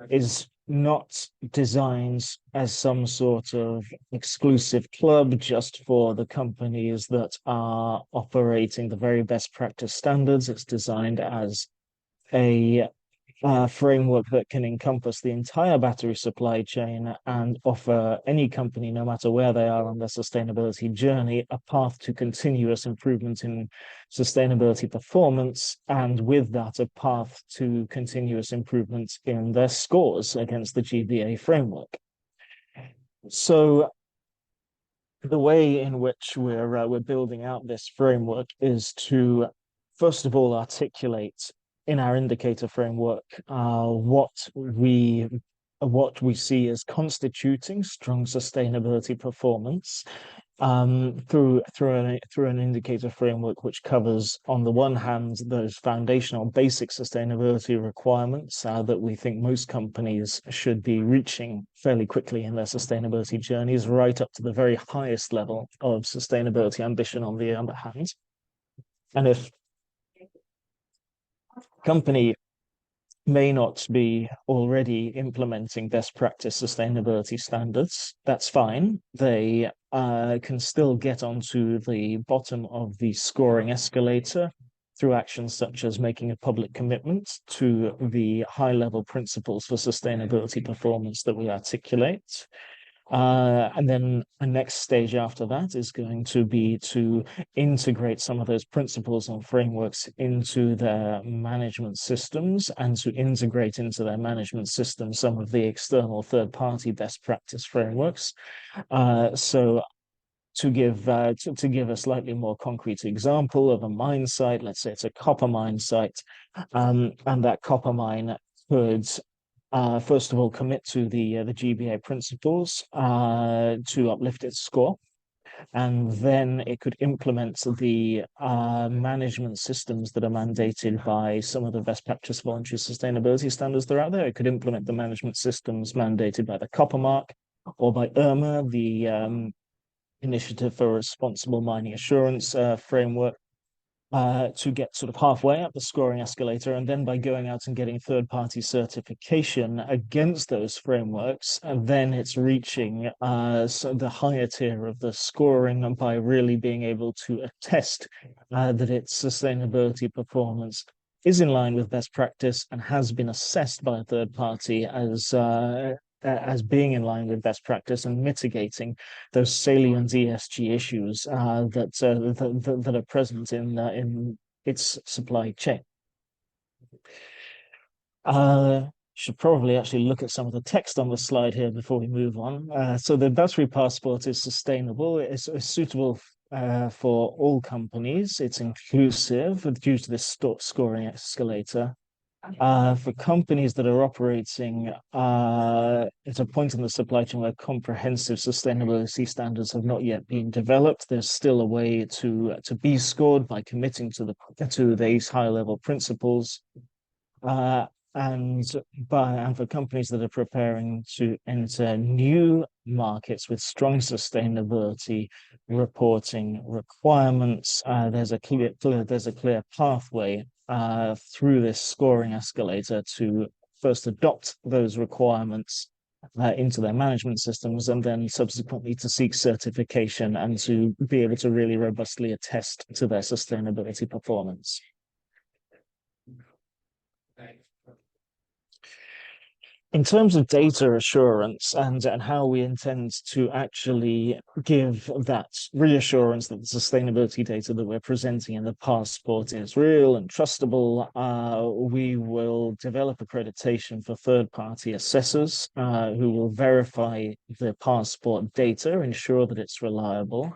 is not designed as some sort of exclusive club just for the companies that are operating the very best practice standards. It's designed as a framework that can encompass the entire battery supply chain and offer any company, no matter where they are on their sustainability journey, a path to continuous improvement in sustainability performance, and with that, a path to continuous improvement in their scores against the GBA framework. So the way in which we're building out this framework is to, first of all, articulate in our indicator framework what we see as constituting strong sustainability performance through an indicator framework which covers, on the one hand, those foundational basic sustainability requirements that we think most companies should be reaching fairly quickly in their sustainability journeys, right up to the very highest level of sustainability ambition on the other hand. And if company may not be already implementing best practice sustainability standards, that's fine. They can still get onto the bottom of the scoring escalator through actions such as making a public commitment to the high-level principles for sustainability performance that we articulate. And then the next stage after that is going to be to integrate some of those principles and frameworks into their management systems, and to integrate into their management systems some of the external third-party best practice frameworks. So to give a slightly more concrete example of a mine site, let's say it's a copper mine site, and that copper mine could first of all commit to the GBA principles to uplift its score, and then it could implement the management systems that are mandated by some of the best practice voluntary sustainability standards that are out there. It could implement the management systems mandated by the Copper Mark or by IRMA, the Initiative for Responsible Mining Assurance framework, to get sort of halfway up the scoring escalator, and then by going out and getting third-party certification against those frameworks, and then it's reaching the higher tier of the scoring, and by really being able to attest that its sustainability performance is in line with best practice and has been assessed by a third party as being in line with best practice and mitigating those salient ESG issues that are present in its supply chain. Should probably actually look at some of the text on the slide here before we move on. So the battery passport is sustainable. It's suitable for all companies. It's inclusive due to this scoring escalator. For companies that are operating at a point in the supply chain where comprehensive sustainability standards have not yet been developed, there's still a way to be scored by committing to these high-level principles. And for companies that are preparing to enter new markets with strong sustainability reporting requirements, there's a clear pathway through this scoring escalator to first adopt those requirements into their management systems, and then subsequently to seek certification and to be able to really robustly attest to their sustainability performance. In terms of data assurance and how we intend to actually give that reassurance that the sustainability data that we're presenting in the passport is real and trustable, we will develop accreditation for third-party assessors who will verify the passport data, ensure that it's reliable,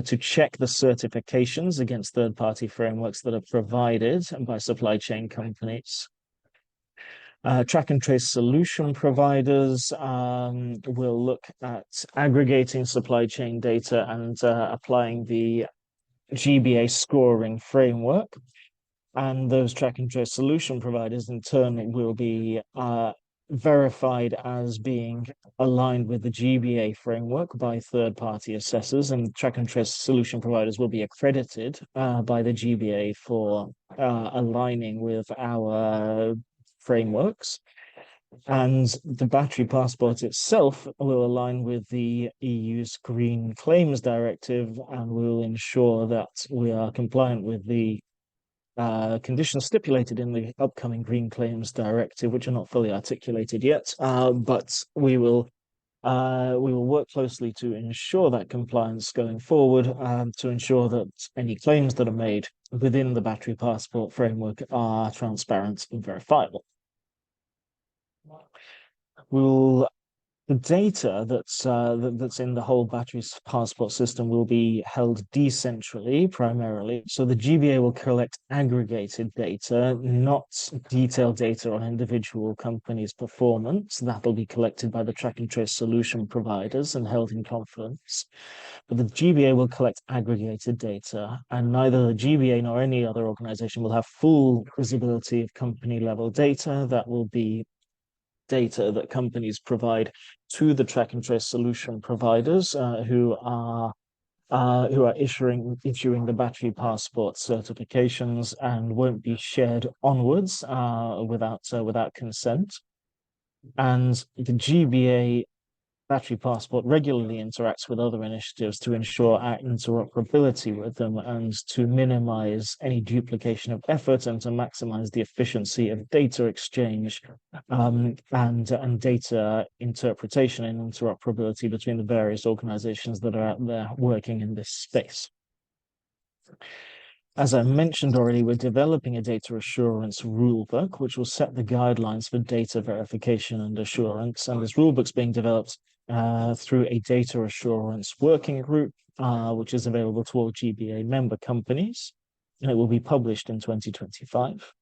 to check the certifications against third-party frameworks that are provided by supply chain companies. Track and trace solution providers will look at aggregating supply chain data and applying the GBA scoring framework. And those track and trace solution providers in turn will be verified as being aligned with the GBA framework by third-party assessors, and track and trace solution providers will be accredited by the GBA for aligning with our frameworks. And the battery passport itself will align with the EU's Green Claims Directive and will ensure that we are compliant with the conditions stipulated in the upcoming Green Claims Directive, which are not fully articulated yet, but we will work closely to ensure that compliance going forward, to ensure that any claims that are made within the battery passport framework are transparent and verifiable. The data that's in the whole battery passport system will be held decentrally primarily. So the GBA will collect aggregated data, not detailed data on individual companies' performance. That will be collected by the track and trace solution providers and held in confidence. But the GBA will collect aggregated data, and neither the GBA nor any other organization will have full visibility of company level data. That will be data that companies provide to the track and trace solution providers who are issuing the battery passport certifications, and won't be shared onwards without consent. And the GBA battery passport regularly interacts with other initiatives to ensure our interoperability with them and to minimize any duplication of effort and to maximize the efficiency of data exchange and data interpretation and interoperability between the various organizations that are out there working in this space. As I mentioned already, we're developing a data assurance rulebook, which will set the guidelines for data verification and assurance. And this rulebook's being developed through a data assurance working group, which is available to all GBA member companies, and it will be published in 2025.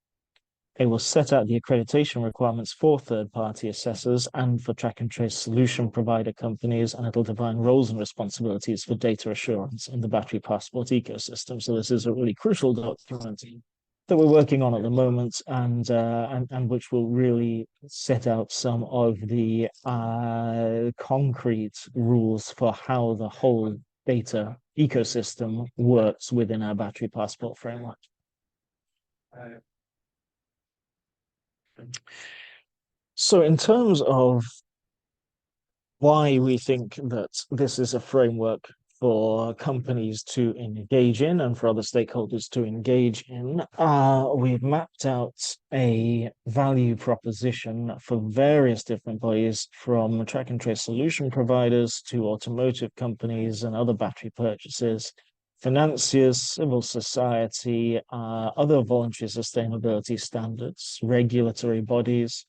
It will set out the accreditation requirements for third-party assessors and for track and trace solution provider companies, and it'll define roles and responsibilities for data assurance in the battery passport ecosystem. So this is a really crucial document that we're working on at the moment, and which will really set out some of the concrete rules for how the whole data ecosystem works within our battery passport framework. So in terms of why we think that this is a framework for companies to engage in and for other stakeholders to engage in, we've mapped out a value proposition for various different bodies, from track and trace solution providers to automotive companies and other battery purchasers, financiers, civil society, other voluntary sustainability standards, regulatory bodies,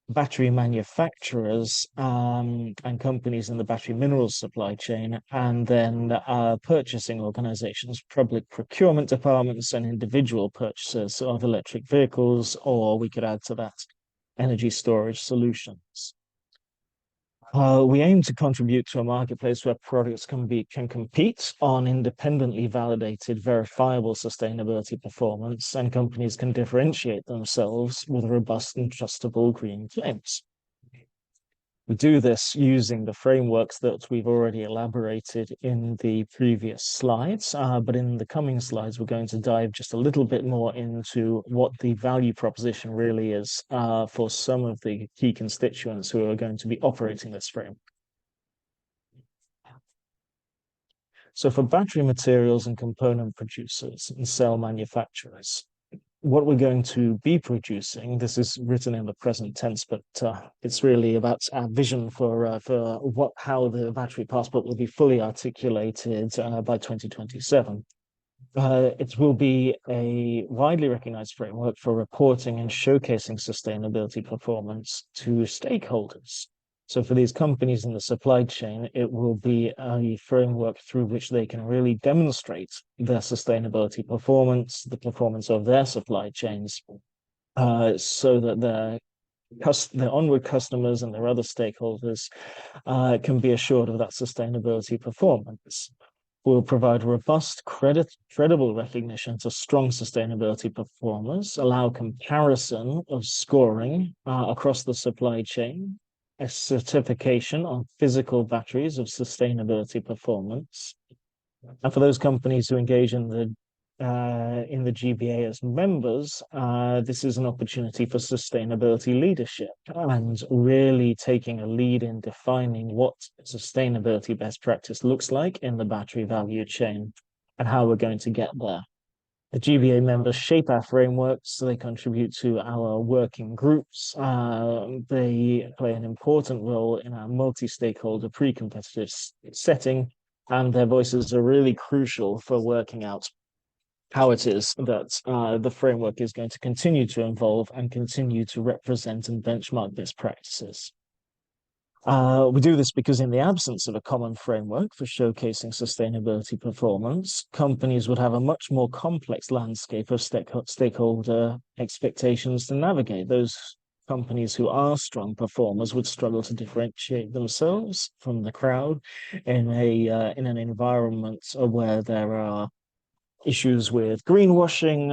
battery manufacturers, and companies in the battery minerals supply chain, and then purchasing organizations, public procurement departments, and individual purchasers of electric vehicles, or we could add to that energy storage solutions. We aim to contribute to a marketplace where products can compete on independently validated, verifiable sustainability performance, and companies can differentiate themselves with robust and trustable green claims. We do this using the frameworks that we've already elaborated in the previous slides, but in the coming slides, we're going to dive just a little bit more into what the value proposition really is for some of the key constituents who are going to be operating this framework. So for battery materials and component producers and cell manufacturers, what we're going to be producing. This is written in the present tense, but it's really about our vision for how the battery passport will be fully articulated by 2027. It will be a widely recognized framework for reporting and showcasing sustainability performance to stakeholders. So for these companies in the supply chain, it will be a framework through which they can really demonstrate their sustainability performance, the performance of their supply chains, so that their onward customers and their other stakeholders can be assured of that sustainability performance. Will provide robust, credible recognition to strong sustainability performers, allow comparison of scoring across the supply chain, a certification on physical batteries of sustainability performance. And for those companies who engage in the GBA as members, this is an opportunity for sustainability leadership and really taking a lead in defining what sustainability best practice looks like in the battery value chain and how we're going to get there. The GBA members shape our frameworks, so they contribute to our working groups. They play an important role in our multi-stakeholder pre-competitive setting, and their voices are really crucial for working out how it is that the framework is going to continue to evolve and continue to represent and benchmark best practices. We do this because in the absence of a common framework for showcasing sustainability performance, companies would have a much more complex landscape of stakeholder expectations to navigate. Those companies who are strong performers would struggle to differentiate themselves from the crowd in an environment where there are issues with greenwashing,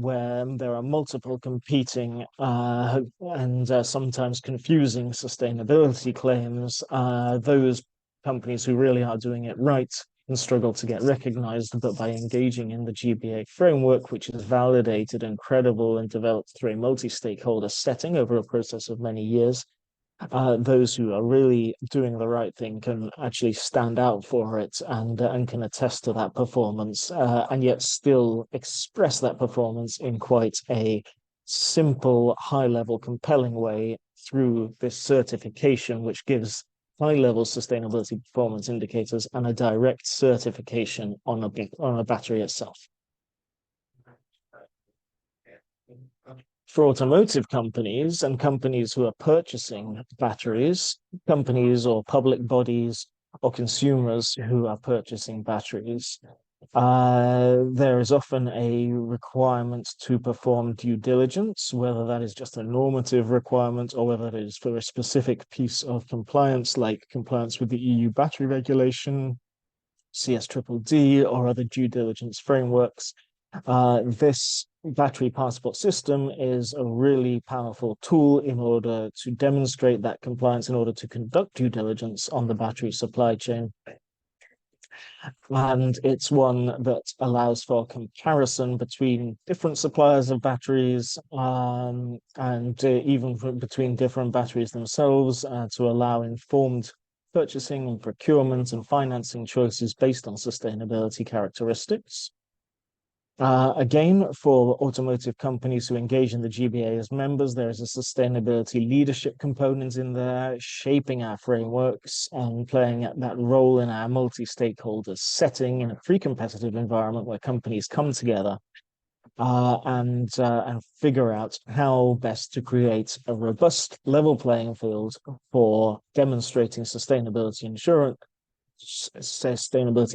where there are multiple competing and sometimes confusing sustainability claims. Those companies who really are doing it right can struggle to get recognized, but by engaging in the GBA framework, which is validated and credible and developed through a multi-stakeholder setting over a process of many years, those who are really doing the right thing can actually stand out for it and can attest to that performance, and yet still express that performance in quite a simple, high-level, compelling way through this certification, which gives high-level sustainability performance indicators and a direct certification on a battery itself. For automotive companies and companies who are purchasing batteries, companies or public bodies or consumers who are purchasing batteries, there is often a requirement to perform due diligence, whether that is just a normative requirement or whether it is for a specific piece of compliance, like compliance with the EU battery regulation, CSDDD, or other due diligence frameworks. This battery passport system is a really powerful tool in order to demonstrate that compliance, in order to conduct due diligence on the battery supply chain. And it's one that allows for comparison between different suppliers of batteries, and even between different batteries themselves, to allow informed purchasing and procurement and financing choices based on sustainability characteristics. Again, for automotive companies who engage in the GBA as members, there is a sustainability leadership component in there, shaping our frameworks and playing that role in our multi-stakeholder setting in a pre-competitive environment where companies come together and figure out how best to create a robust level playing field for demonstrating sustainability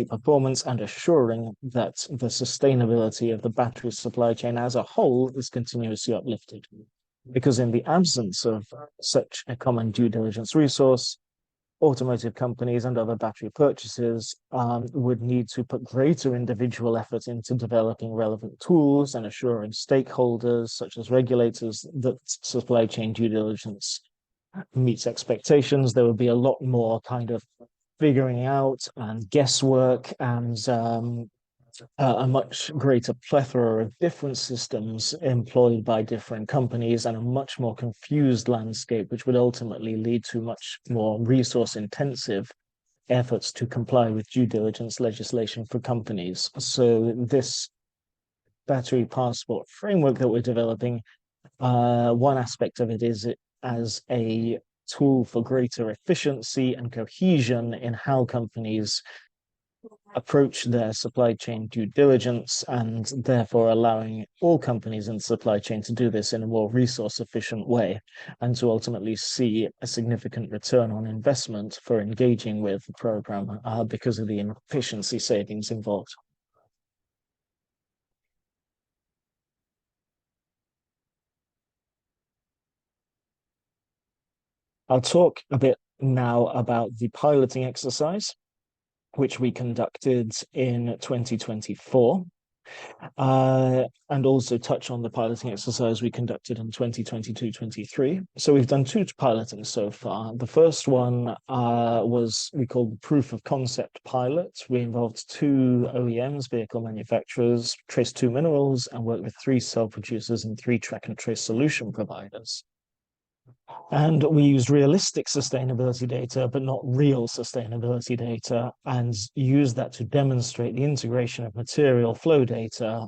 performance and assuring that the sustainability of the battery supply chain as a whole is continuously uplifted. Because in the absence of such a common due diligence resource, automotive companies and other battery purchasers would need to put greater individual effort into developing relevant tools and assuring stakeholders, such as regulators, that supply chain due diligence meets expectations. There would be a lot more kind of figuring out and guesswork and a much greater plethora of different systems employed by different companies and a much more confused landscape, which would ultimately lead to much more resource-intensive efforts to comply with due diligence legislation for companies. So this battery passport framework that we're developing, one aspect of it is it as a tool for greater efficiency and cohesion in how companies approach their supply chain due diligence, and therefore allowing all companies in the supply chain to do this in a more resource efficient way and to ultimately see a significant return on investment for engaging with the program because of the efficiency savings involved. I'll talk a bit now about the piloting exercise, which we conducted in 2024, and also touch on the piloting exercise we conducted in 2022-23. So we've done 2 piloting so far. The first one was we called the proof of concept pilot. We involved 2 OEMs, vehicle manufacturers, Trace2 Minerals, and worked with 3 cell producers and 3 track and trace solution providers. And we used realistic sustainability data, but not real sustainability data, and used that to demonstrate the integration of material flow data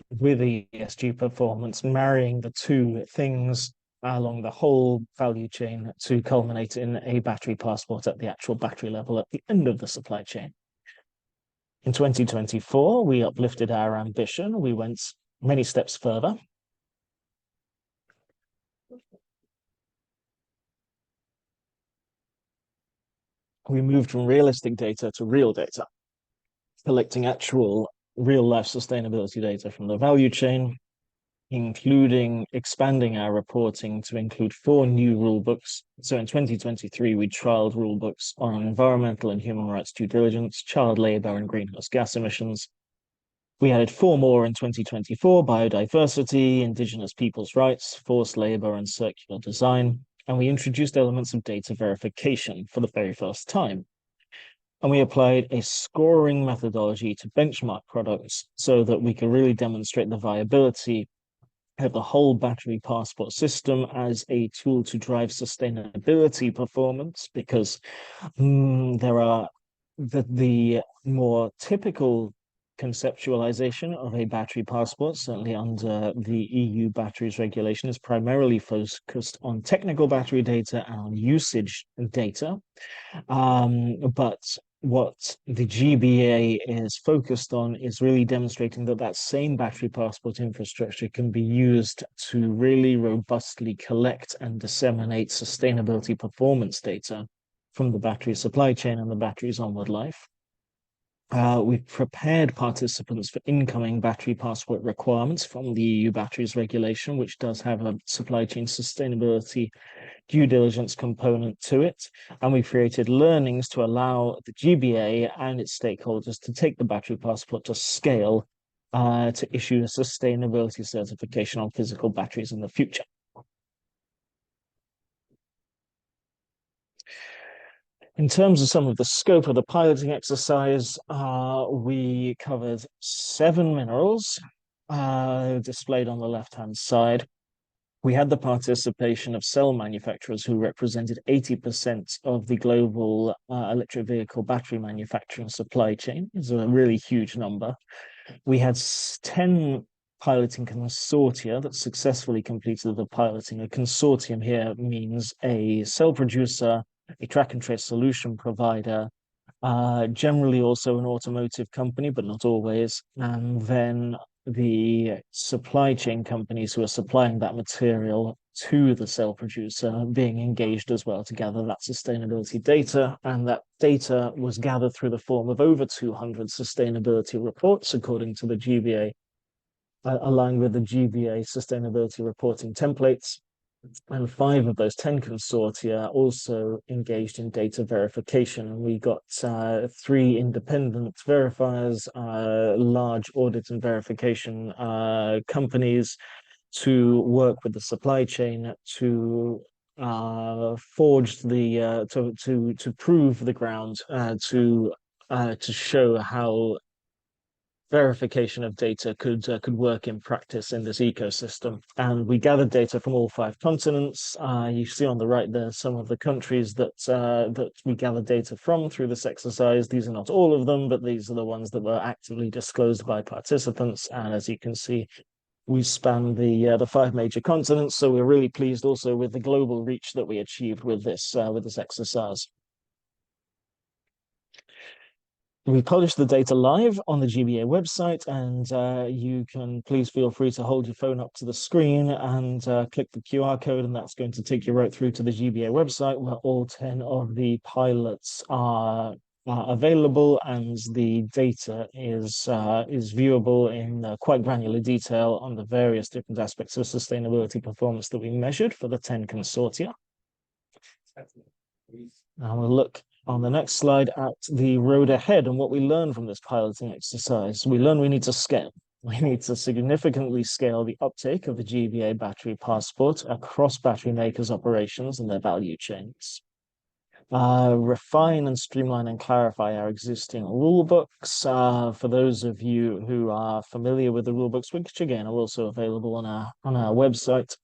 with ESG performance, marrying the 2 things along the whole value chain to culminate in a battery passport at the actual battery level at the end of the supply chain. In 2024, we uplifted our ambition. We went many steps further. We moved from realistic data to real data, collecting actual real-life sustainability data from the value chain, including expanding our reporting to include 4 new rule books. So in 2023, we trialed rule books on environmental and human rights due diligence, child labor, and greenhouse gas emissions. We added 4 more in 2024, biodiversity, indigenous people's rights, forced labor, and circular design. And we introduced elements of data verification for the very first time. And we applied a scoring methodology to benchmark products so that we could really demonstrate the viability of the whole battery passport system as a tool to drive sustainability performance, because there are the more typical conceptualization of a battery passport, certainly under the EU batteries regulation, is primarily focused on technical battery data and on usage data. But what the GBA is focused on is really demonstrating that that same battery passport infrastructure can be used to really robustly collect and disseminate sustainability performance data from the battery supply chain and the battery's onward life. We've prepared participants for incoming battery passport requirements from the EU batteries regulation, which does have a supply chain sustainability due diligence component to it. And we've created learnings to allow the GBA and its stakeholders to take the battery passport to scale to issue a sustainability certification on physical batteries in the future. In terms of some of the scope of the piloting exercise, we covered 7 minerals displayed on the left-hand side. We had the participation of cell manufacturers who represented 80% of the global electric vehicle battery manufacturing supply chain. It's a really huge number. We had 10 piloting consortia that successfully completed the piloting. A consortium here means a cell producer, a track and trace solution provider, generally also an automotive company, but not always, and then the supply chain companies who are supplying that material to the cell producer being engaged as well to gather that sustainability data. And that data was gathered through the form of over 200 sustainability reports, according to the GBA, aligned with the GBA sustainability reporting templates. And 5 of those 10 consortia also engaged in data verification. And we got 3 independent verifiers, large audit and verification companies, to work with the supply chain to forge the to prove the ground, to show how verification of data could work in practice in this ecosystem. And we gathered data from all 5 continents. You see on the right there some of the countries that we gathered data from through this exercise. These are not all of them, but these are the ones that were actively disclosed by participants. And as you can see, we span the 5 major continents. So we're really pleased also with the global reach that we achieved with this exercise. We publish the data live on the GBA website, and you can please feel free to hold your phone up to the screen and click the QR code, and that's going to take you right through to the GBA website where all 10 of the pilots are available, and the data is viewable in quite granular detail on the various different aspects of sustainability performance that we measured for the 10 consortia. Now we'll look on the next slide at the road ahead and what we learned from this piloting exercise. We learned we need to scale. We need to significantly scale the uptake of the GBA battery passport across battery makers' operations and their value chains. Refine and streamline and clarify our existing rule books. For those of you who are familiar with the rule books, which again are also available on our website,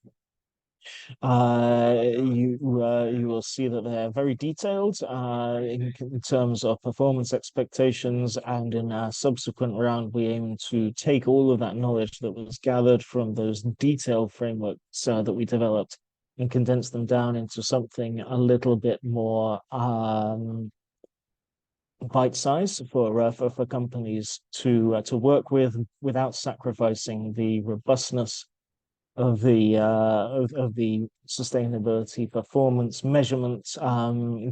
you will see that they're very detailed in terms of performance expectations, and in our subsequent round we aim to take all of that knowledge that was gathered from those detailed frameworks that we developed and condense them down into something a little bit more bite-sized for companies to work with without sacrificing the robustness of the sustainability performance measurements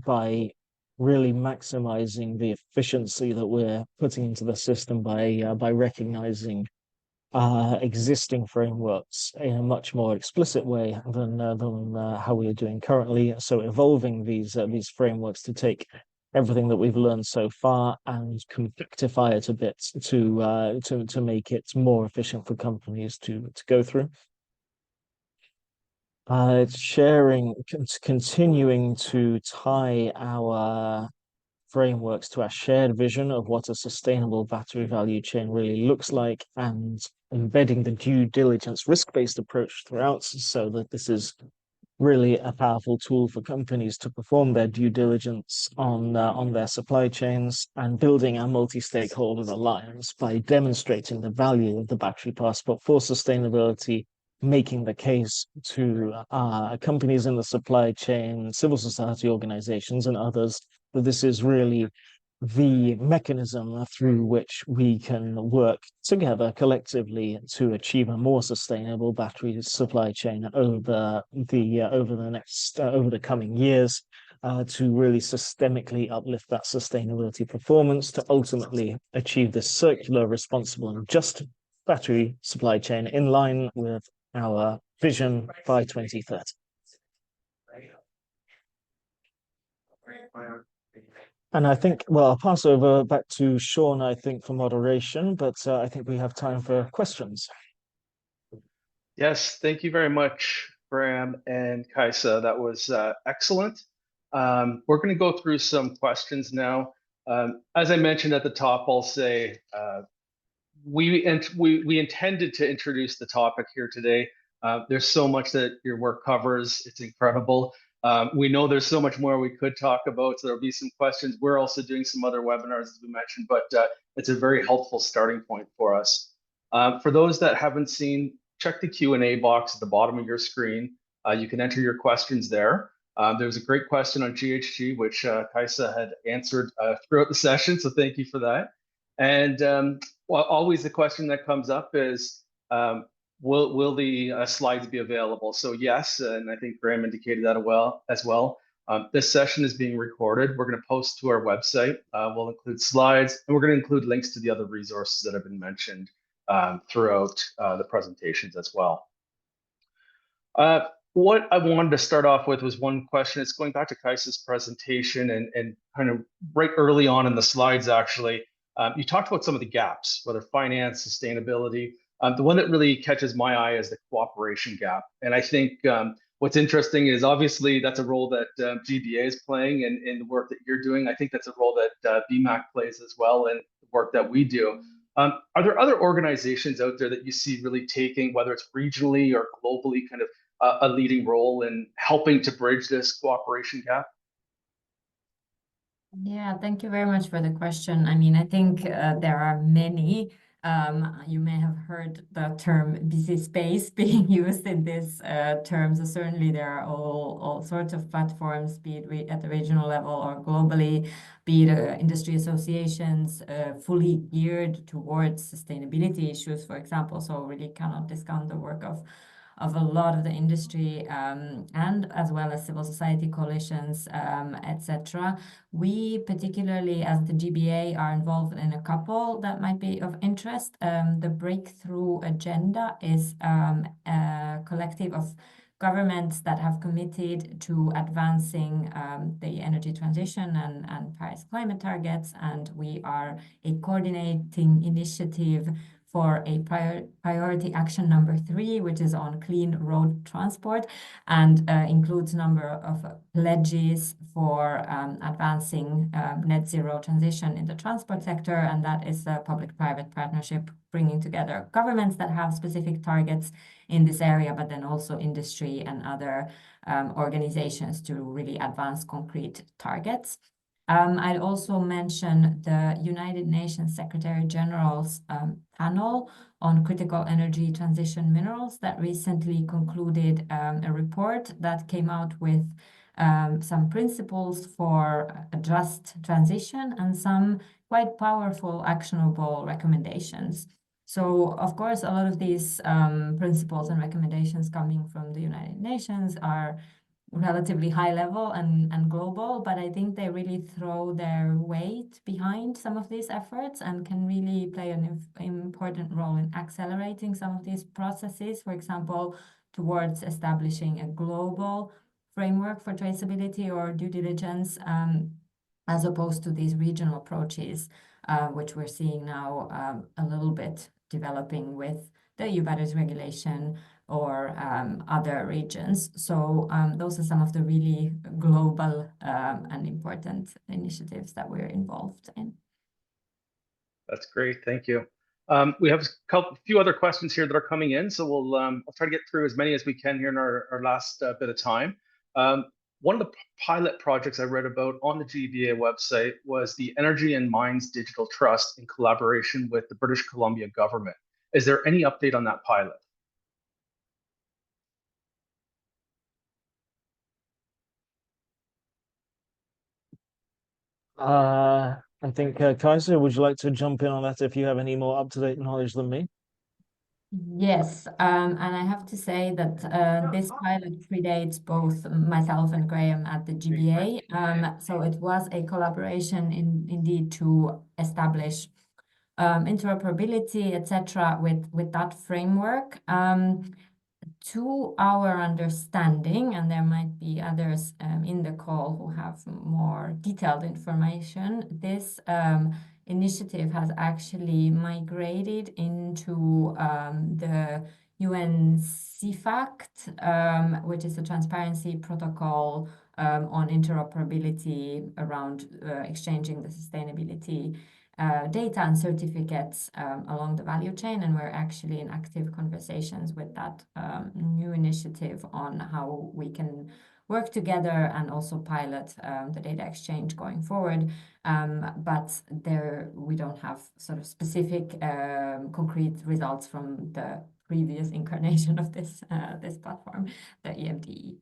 by really maximizing the efficiency that we're putting into the system by recognizing existing frameworks in a much more explicit way than how we are doing currently. So evolving these frameworks to take everything that we've learned so far and compactify it a bit to make it more efficient for companies to go through. Continuing to tie our frameworks to our shared vision of what a sustainable battery value chain really looks like, and embedding the due diligence risk-based approach throughout, so that this is really a powerful tool for companies to perform their due diligence on their supply chains, and building a multi-stakeholder alliance by demonstrating the value of the battery passport for sustainability, making the case to companies in the supply chain, civil society organizations, and others that this is really the mechanism through which we can work together collectively to achieve a more sustainable battery supply chain over the coming years, to really systemically uplift that sustainability performance to ultimately achieve this circular, responsible, and just battery supply chain in line with our vision by 2030. And I think, well, I'll pass over back to Sean, I think, for moderation, but I think we have time for questions. Yes, thank you very much, Graham and Kaisa. That was excellent. We're going to go through some questions now. As I mentioned at the top, I'll say we intended to introduce the topic here today. There's so much that your work covers. It's incredible. We know there's so much more we could talk about, so there'll be some questions. We're also doing some other webinars, as we mentioned, but it's a very helpful starting point for us. For those that haven't seen, check the Q&A box at the bottom of your screen. You can enter your questions there. There was a great question on GHG, which Kaisa had answered throughout the session, so thank you for that. And well, always the question that comes up is, will the slides be available? So yes, and I think Graham indicated that as well. This session is being recorded. We're going to post to our website. We'll include slides, and we're going to include links to the other resources that have been mentioned throughout the presentations as well. What I wanted to start off with was one question. It's going back to Kaisa's presentation and kind of right early on in the slides, actually. You talked about some of the gaps, whether finance, sustainability. The one that really catches my eye is the cooperation gap. And I think what's interesting is obviously that's a role that GBA is playing in the work that you're doing. I think that's a role that BMAC plays as well in the work that we do. Are there other organizations out there that you see really taking, whether it's regionally or globally, kind of a leading role in helping to bridge this cooperation gap? Yeah, thank you very much for the question. I mean, I think there are many. You may have heard the term busy space being used in this term. So certainly there are all sorts of platforms, be it at the regional level or globally, be it industry associations fully geared towards sustainability issues, for example. So really cannot discount the work of a lot of the industry and as well as civil society coalitions, etc. We particularly as the GBA are involved in a couple that might be of interest. The Breakthrough Agenda is a collective of governments that have committed to advancing the energy transition and Paris climate targets. And we are a coordinating initiative for a priority action number 3, which is on clean road transport, and includes a number of pledges for advancing net zero transition in the transport sector. And that is a public-private partnership bringing together governments that have specific targets in this area, but then also industry and other organizations to really advance concrete targets. I'd also mention the United Nations Secretary General's panel on critical energy transition minerals that recently concluded a report that came out with some principles for a just transition and some quite powerful, actionable recommendations. So, of course, a lot of these principles and recommendations coming from the United Nations are relatively high level and global, but I think they really throw their weight behind some of these efforts and can really play an important role in accelerating some of these processes, for example, towards establishing a global framework for traceability or due diligence, as opposed to these regional approaches, which we're seeing now a little bit developing with the EU batteries regulation or other regions. So those are some of the really global and important initiatives that we're involved in. That's great, thank you. We have a few other questions here that are coming in, so I'll try to get through as many as we can here in our last bit of time. One of the pilot projects I read about on the GBA website was the Energy and Mines Digital Trust in collaboration with the British Columbia government. Is there any update on that pilot? I think, Kaisa, would you like to jump in on that if you have any more up-to-date knowledge than me? Yes, and I have to say that this pilot predates both myself and Graham at the GBA. So it was a collaboration indeed to establish interoperability, etc., with that framework. To our understanding, and there might be others in the call who have more detailed information, this initiative has actually migrated into the UN CFACT, which is a transparency protocol on interoperability around exchanging the sustainability data and certificates along the value chain, and we're actually in active conversations with that new initiative on how we can work together and also pilot the data exchange going forward. But there we don't have sort of specific concrete results from the previous incarnation of this platform, the EMDE.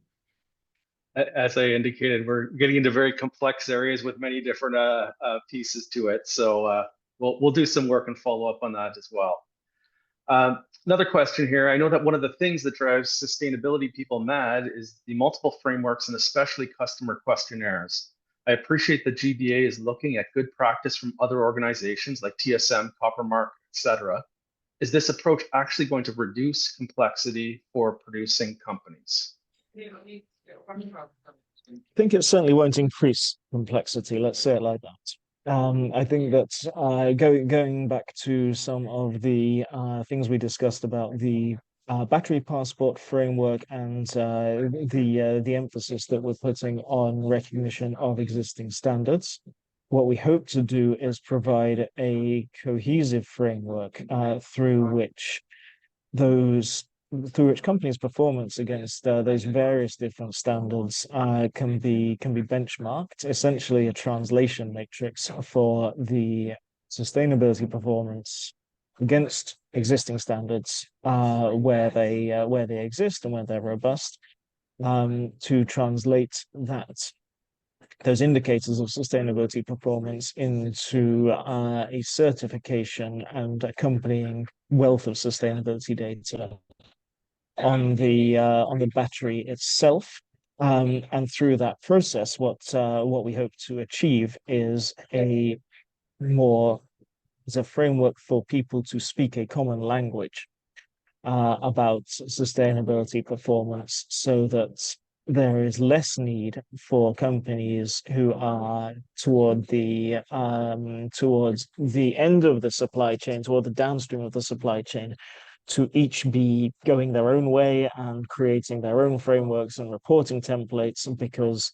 As I indicated, we're getting into very complex areas with many different pieces to it. So we'll do some work and follow up on that as well. Another question here. I know that one of the things that drives sustainability people mad is the multiple frameworks and especially customer questionnaires. I appreciate the GBA is looking at good practice from other organizations like TSM, Coppermark, etc. Is this approach actually going to reduce complexity for producing companies? I think it certainly won't increase complexity, let's say it like that. I think that going back to some of the things we discussed about the battery passport framework and the emphasis that we're putting on recognition of existing standards, what we hope to do is provide a cohesive framework through which companies' performance against those various different standards can be benchmarked, essentially a translation matrix for the sustainability performance against existing standards where they exist and where they're robust, to translate those indicators of sustainability performance into a certification and accompanying wealth of sustainability data on the battery itself. And through that process, what we hope to achieve is a framework for people to speak a common language about sustainability performance, so that there is less need for companies who are towards the end of the supply chain, toward the downstream of the supply chain, to each be going their own way and creating their own frameworks and reporting templates, because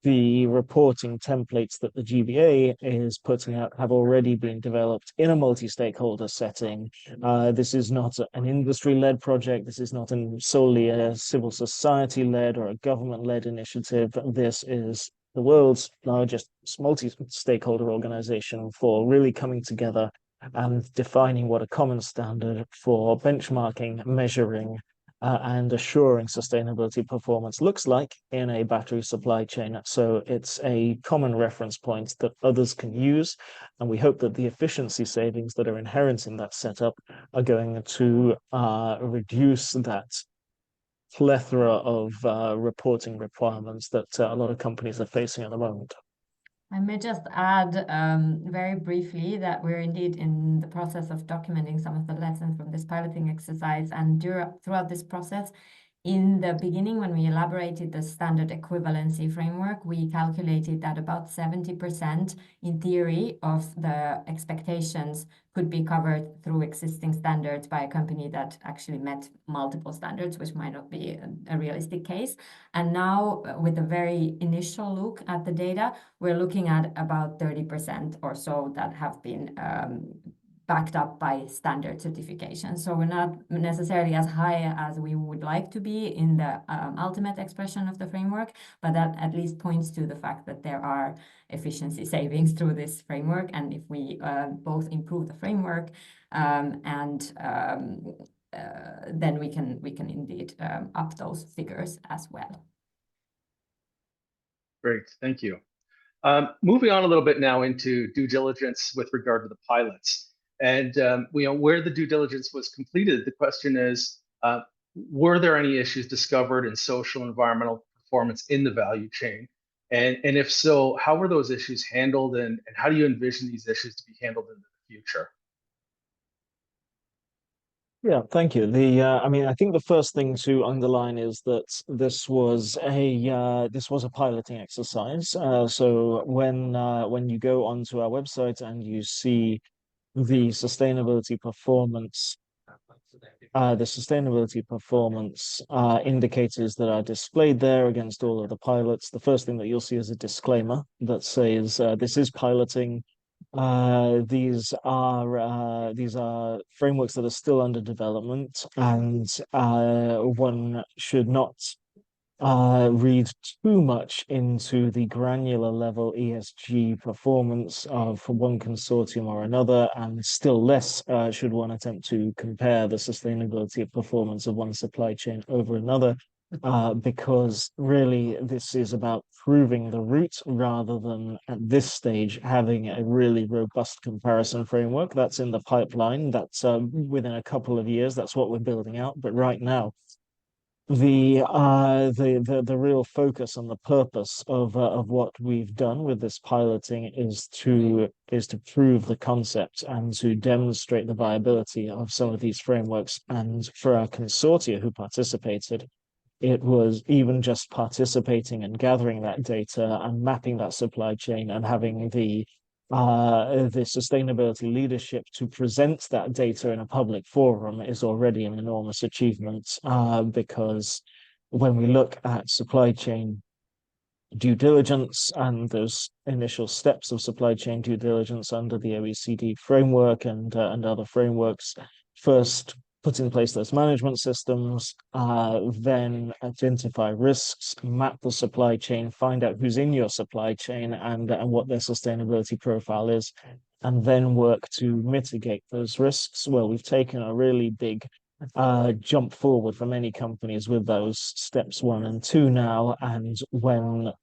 the reporting templates that the GBA is putting out have already been developed in a multi-stakeholder setting. This is not an industry-led project. This is not solely a civil society-led or a government-led initiative. This is the world's largest multi-stakeholder organization for really coming together and defining what a common standard for benchmarking, measuring, and assuring sustainability performance looks like in a battery supply chain. So it's a common reference point that others can use, and we hope that the efficiency savings that are inherent in that setup are going to reduce that plethora of reporting requirements that a lot of companies are facing at the moment. I may just add very briefly that we're indeed in the process of documenting some of the lessons from this piloting exercise. And throughout this process, in the beginning, when we elaborated the standard equivalency framework, we calculated that about 70% in theory of the expectations could be covered through existing standards by a company that actually met multiple standards, which might not be a realistic case. And now, with a very initial look at the data, we're looking at about 30% or so that have been backed up by standard certification. So we're not necessarily as high as we would like to be in the ultimate expression of the framework, but that at least points to the fact that there are efficiency savings through this framework. And if we both improve the framework and then we can indeed up those figures as well. Great, thank you. Moving on a little bit now into due diligence with regard to the pilots. And where the due diligence was completed, the question is, were there any issues discovered in social and environmental performance in the value chain? And if so, how were those issues handled, and how do you envision these issues to be handled in the future? Yeah, thank you. I think the first thing to underline is that this was a piloting exercise. So when you go onto our website and you see the sustainability performance indicators that are displayed there against all of the pilots, the first thing that you'll see is a disclaimer that says this is piloting. These are frameworks that are still under development, and one should not read too much into the granular level ESG performance of one consortium or another, and still less should one attempt to compare the sustainability performance of one supply chain over another, because really this is about proving the route rather than at this stage having a really robust comparison framework. That's in the pipeline. That's within a couple of years. That's what we're building out. But right now, the real focus and the purpose of what we've done with this piloting is to prove the concept and to demonstrate the viability of some of these frameworks. And for our consortia who participated, it was even just participating and gathering that data and mapping that supply chain and having the sustainability leadership to present that data in a public forum is already an enormous achievement, because when we look at supply chain due diligence and those initial steps of supply chain due diligence under the OECD framework and other frameworks. First, put in place those management systems, then identify risks, map the supply chain, find out who's in your supply chain and what their sustainability profile is, and then work to mitigate those risks. Well, we've taken a really big jump forward for many companies with those steps 1 and 2 now, and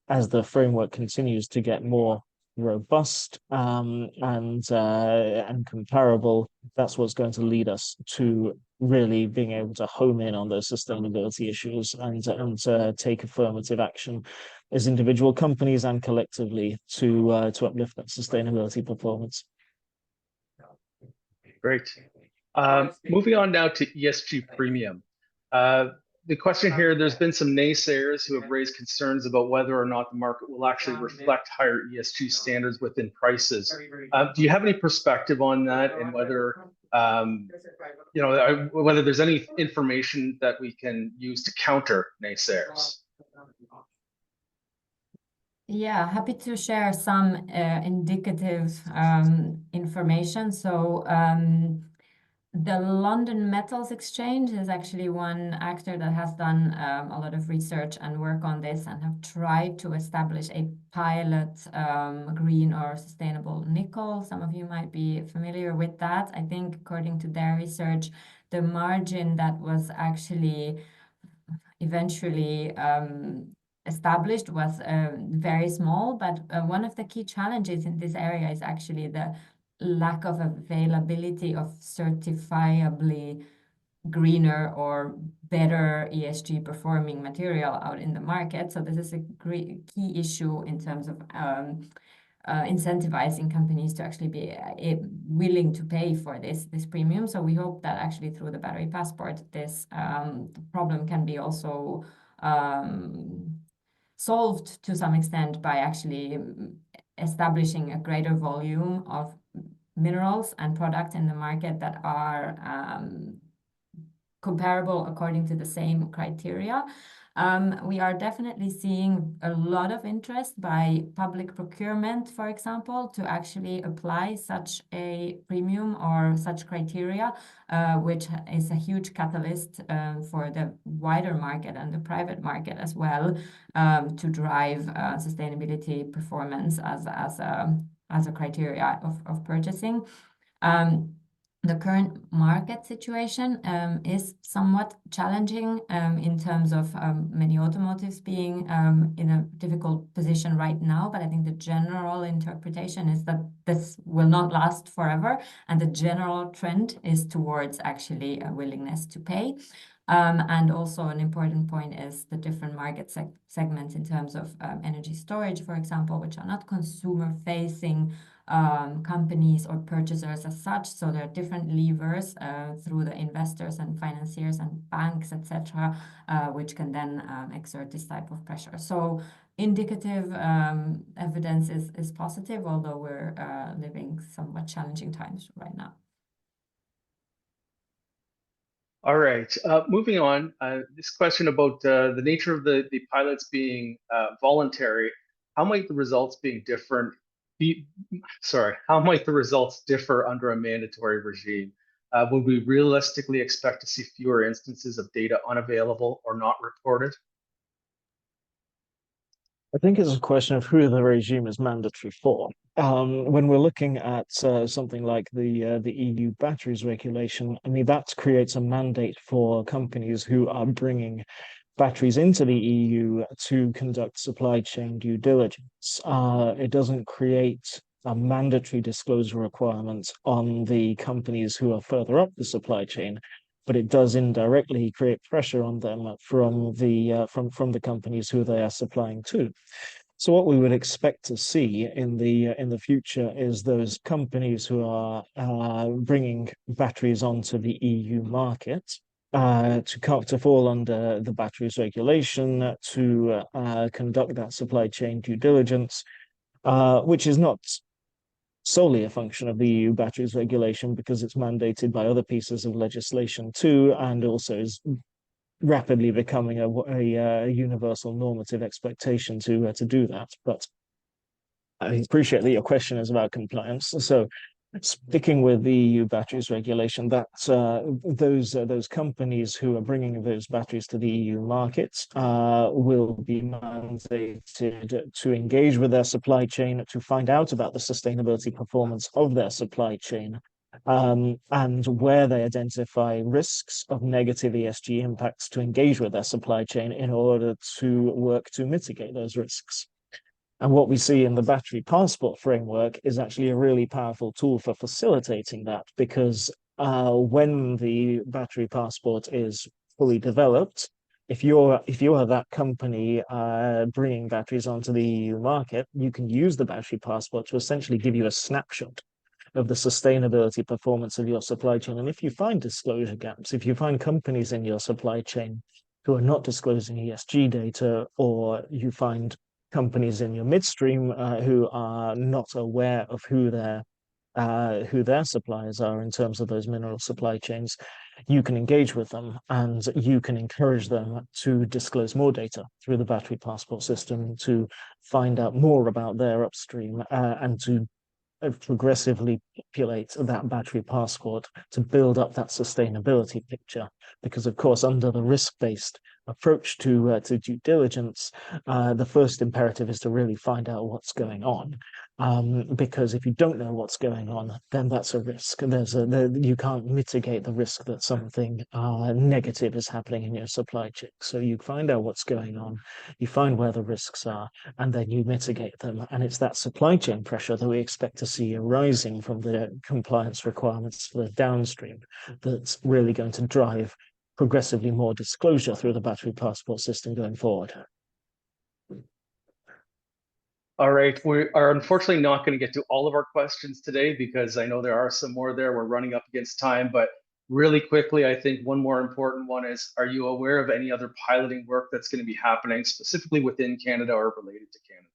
as the framework continues to get more robust and comparable, that's what's going to lead us to really being able to home in on those sustainability issues and take affirmative action as individual companies and collectively to uplift that sustainability performance. Great. Moving on now to ESG premium. The question here, there's been some naysayers who have raised concerns about whether or not the market will actually reflect higher ESG standards within prices. Do you have any perspective on that, and whether whether there's any information that we can use to counter naysayers? Yeah, happy to share some indicative information. So the London Metals Exchange is actually one actor that has done a lot of research and work on this and have tried to establish a pilot green or sustainable nickel. Some of you might be familiar with that. I think according to their research, the margin that was actually eventually established was very small, but one of the key challenges in this area is actually the lack of availability of certifiably greener or better ESG performing material out in the market. So this is a key issue in terms of incentivizing companies to actually be willing to pay for this premium. So we hope that actually through the battery passport, this problem can be also solved to some extent by actually establishing a greater volume of minerals and products in the market that are comparable according to the same criteria. We are definitely seeing a lot of interest by public procurement, for example, to actually apply such a premium or such criteria, which is a huge catalyst for the wider market and the private market as well, to drive sustainability performance as a criteria of purchasing. The current market situation is somewhat challenging in terms of many automotives being in a difficult position right now, but I think the general interpretation is that this will not last forever, and the general trend is towards actually a willingness to pay. And also an important point is the different market segments in terms of energy storage, for example, which are not consumer-facing companies or purchasers as such. So there are different levers through the investors and financiers and banks, etc., which can then exert this type of pressure. So indicative evidence is positive, although we're living somewhat challenging times right now. All right, moving on. This question about the nature of the pilots being voluntary. How might the results how might the results differ under a mandatory regime? Would we realistically expect to see fewer instances of data unavailable or not reported? I think it's a question of who the regime is mandatory for. When we're looking at something like the EU batteries regulation, I mean, that creates a mandate for companies who are bringing batteries into the EU to conduct supply chain due diligence. It doesn't create a mandatory disclosure requirement on the companies who are further up the supply chain, but it does indirectly create pressure on them from the companies who they are supplying to. So what we would expect to see in the future is those companies who are bringing batteries onto the EU market to fall under the batteries regulation, to conduct that supply chain due diligence, which is not solely a function of the EU batteries regulation because it's mandated by other pieces of legislation too, and also is rapidly becoming a universal normative expectation to do that. But I appreciate that your question is about compliance. So sticking with the EU batteries regulation, that those companies who are bringing those batteries to the EU market will be mandated to engage with their supply chain to find out about the sustainability performance of their supply chain. And where they identify risks of negative ESG impacts, to engage with their supply chain in order to work to mitigate those risks. And what we see in the battery passport framework is actually a really powerful tool for facilitating that, because when the battery passport is fully developed, if you are that company bringing batteries onto the EU market, you can use the battery passport to essentially give you a snapshot of the sustainability performance of your supply chain. And if you find disclosure gaps, if you find companies in your supply chain who are not disclosing ESG data, or you find companies in your midstream who are not aware of who their suppliers are in terms of those mineral supply chains, you can engage with them and you can encourage them to disclose more data through the battery passport system, to find out more about their upstream and to progressively populate that battery passport to build up that sustainability picture. Because of course, under the risk-based approach to due diligence, the first imperative is to really find out what's going on. Because if you don't know what's going on, then that's a risk. You can't mitigate the risk that something negative is happening in your supply chain. So you find out what's going on, you find where the risks are, and then you mitigate them. And it's that supply chain pressure that we expect to see arising from the compliance requirements for the downstream that's really going to drive progressively more disclosure through the battery passport system going forward. All right, we are unfortunately not going to get to all of our questions today because I know there are some more there. We're running up against time, but really quickly, I think one more important one is, are you aware of any other piloting work that's going to be happening specifically within Canada or related to Canada?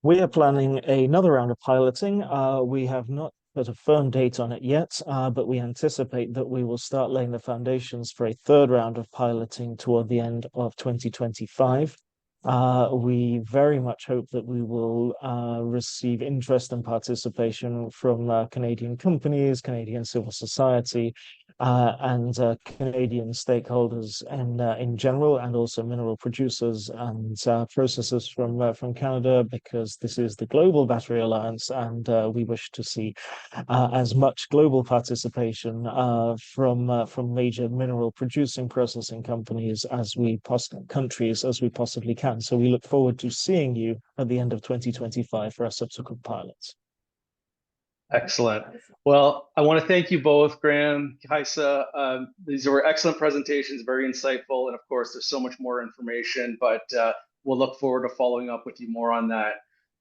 We are planning another round of piloting. We have not put a firm date on it yet, but we anticipate that we will start laying the foundations for a third round of piloting toward the end of 2025. We very much hope that we will receive interest and participation from Canadian companies, Canadian civil society, and Canadian stakeholders in general, and also mineral producers and processors from Canada, because this is the Global Battery Alliance, and we wish to see as much global participation from major mineral producing processing companies as we possibly can. So we look forward to seeing you at the end of 2025 for our subsequent pilots. Excellent. Well, I want to thank you both, Graham, Kaisa. These were excellent presentations, very insightful. And of course, there's so much more information, but we'll look forward to following up with you more on that.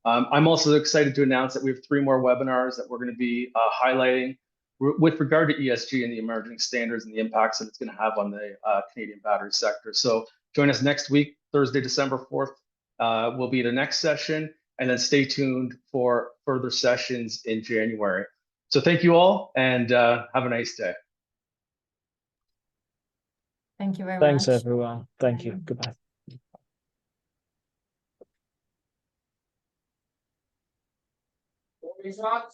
I'm also excited to announce that we have 3 more webinars that we're going to be highlighting with regard to ESG and the emerging standards and the impacts that it's going to have on the Canadian battery sector. So join us next week, Thursday, December 4th. Will be the next session. And then stay tuned for further sessions in January. So thank you all, and have a nice day. Thank you very much. Thanks, everyone. Thank you. Goodbye. It's not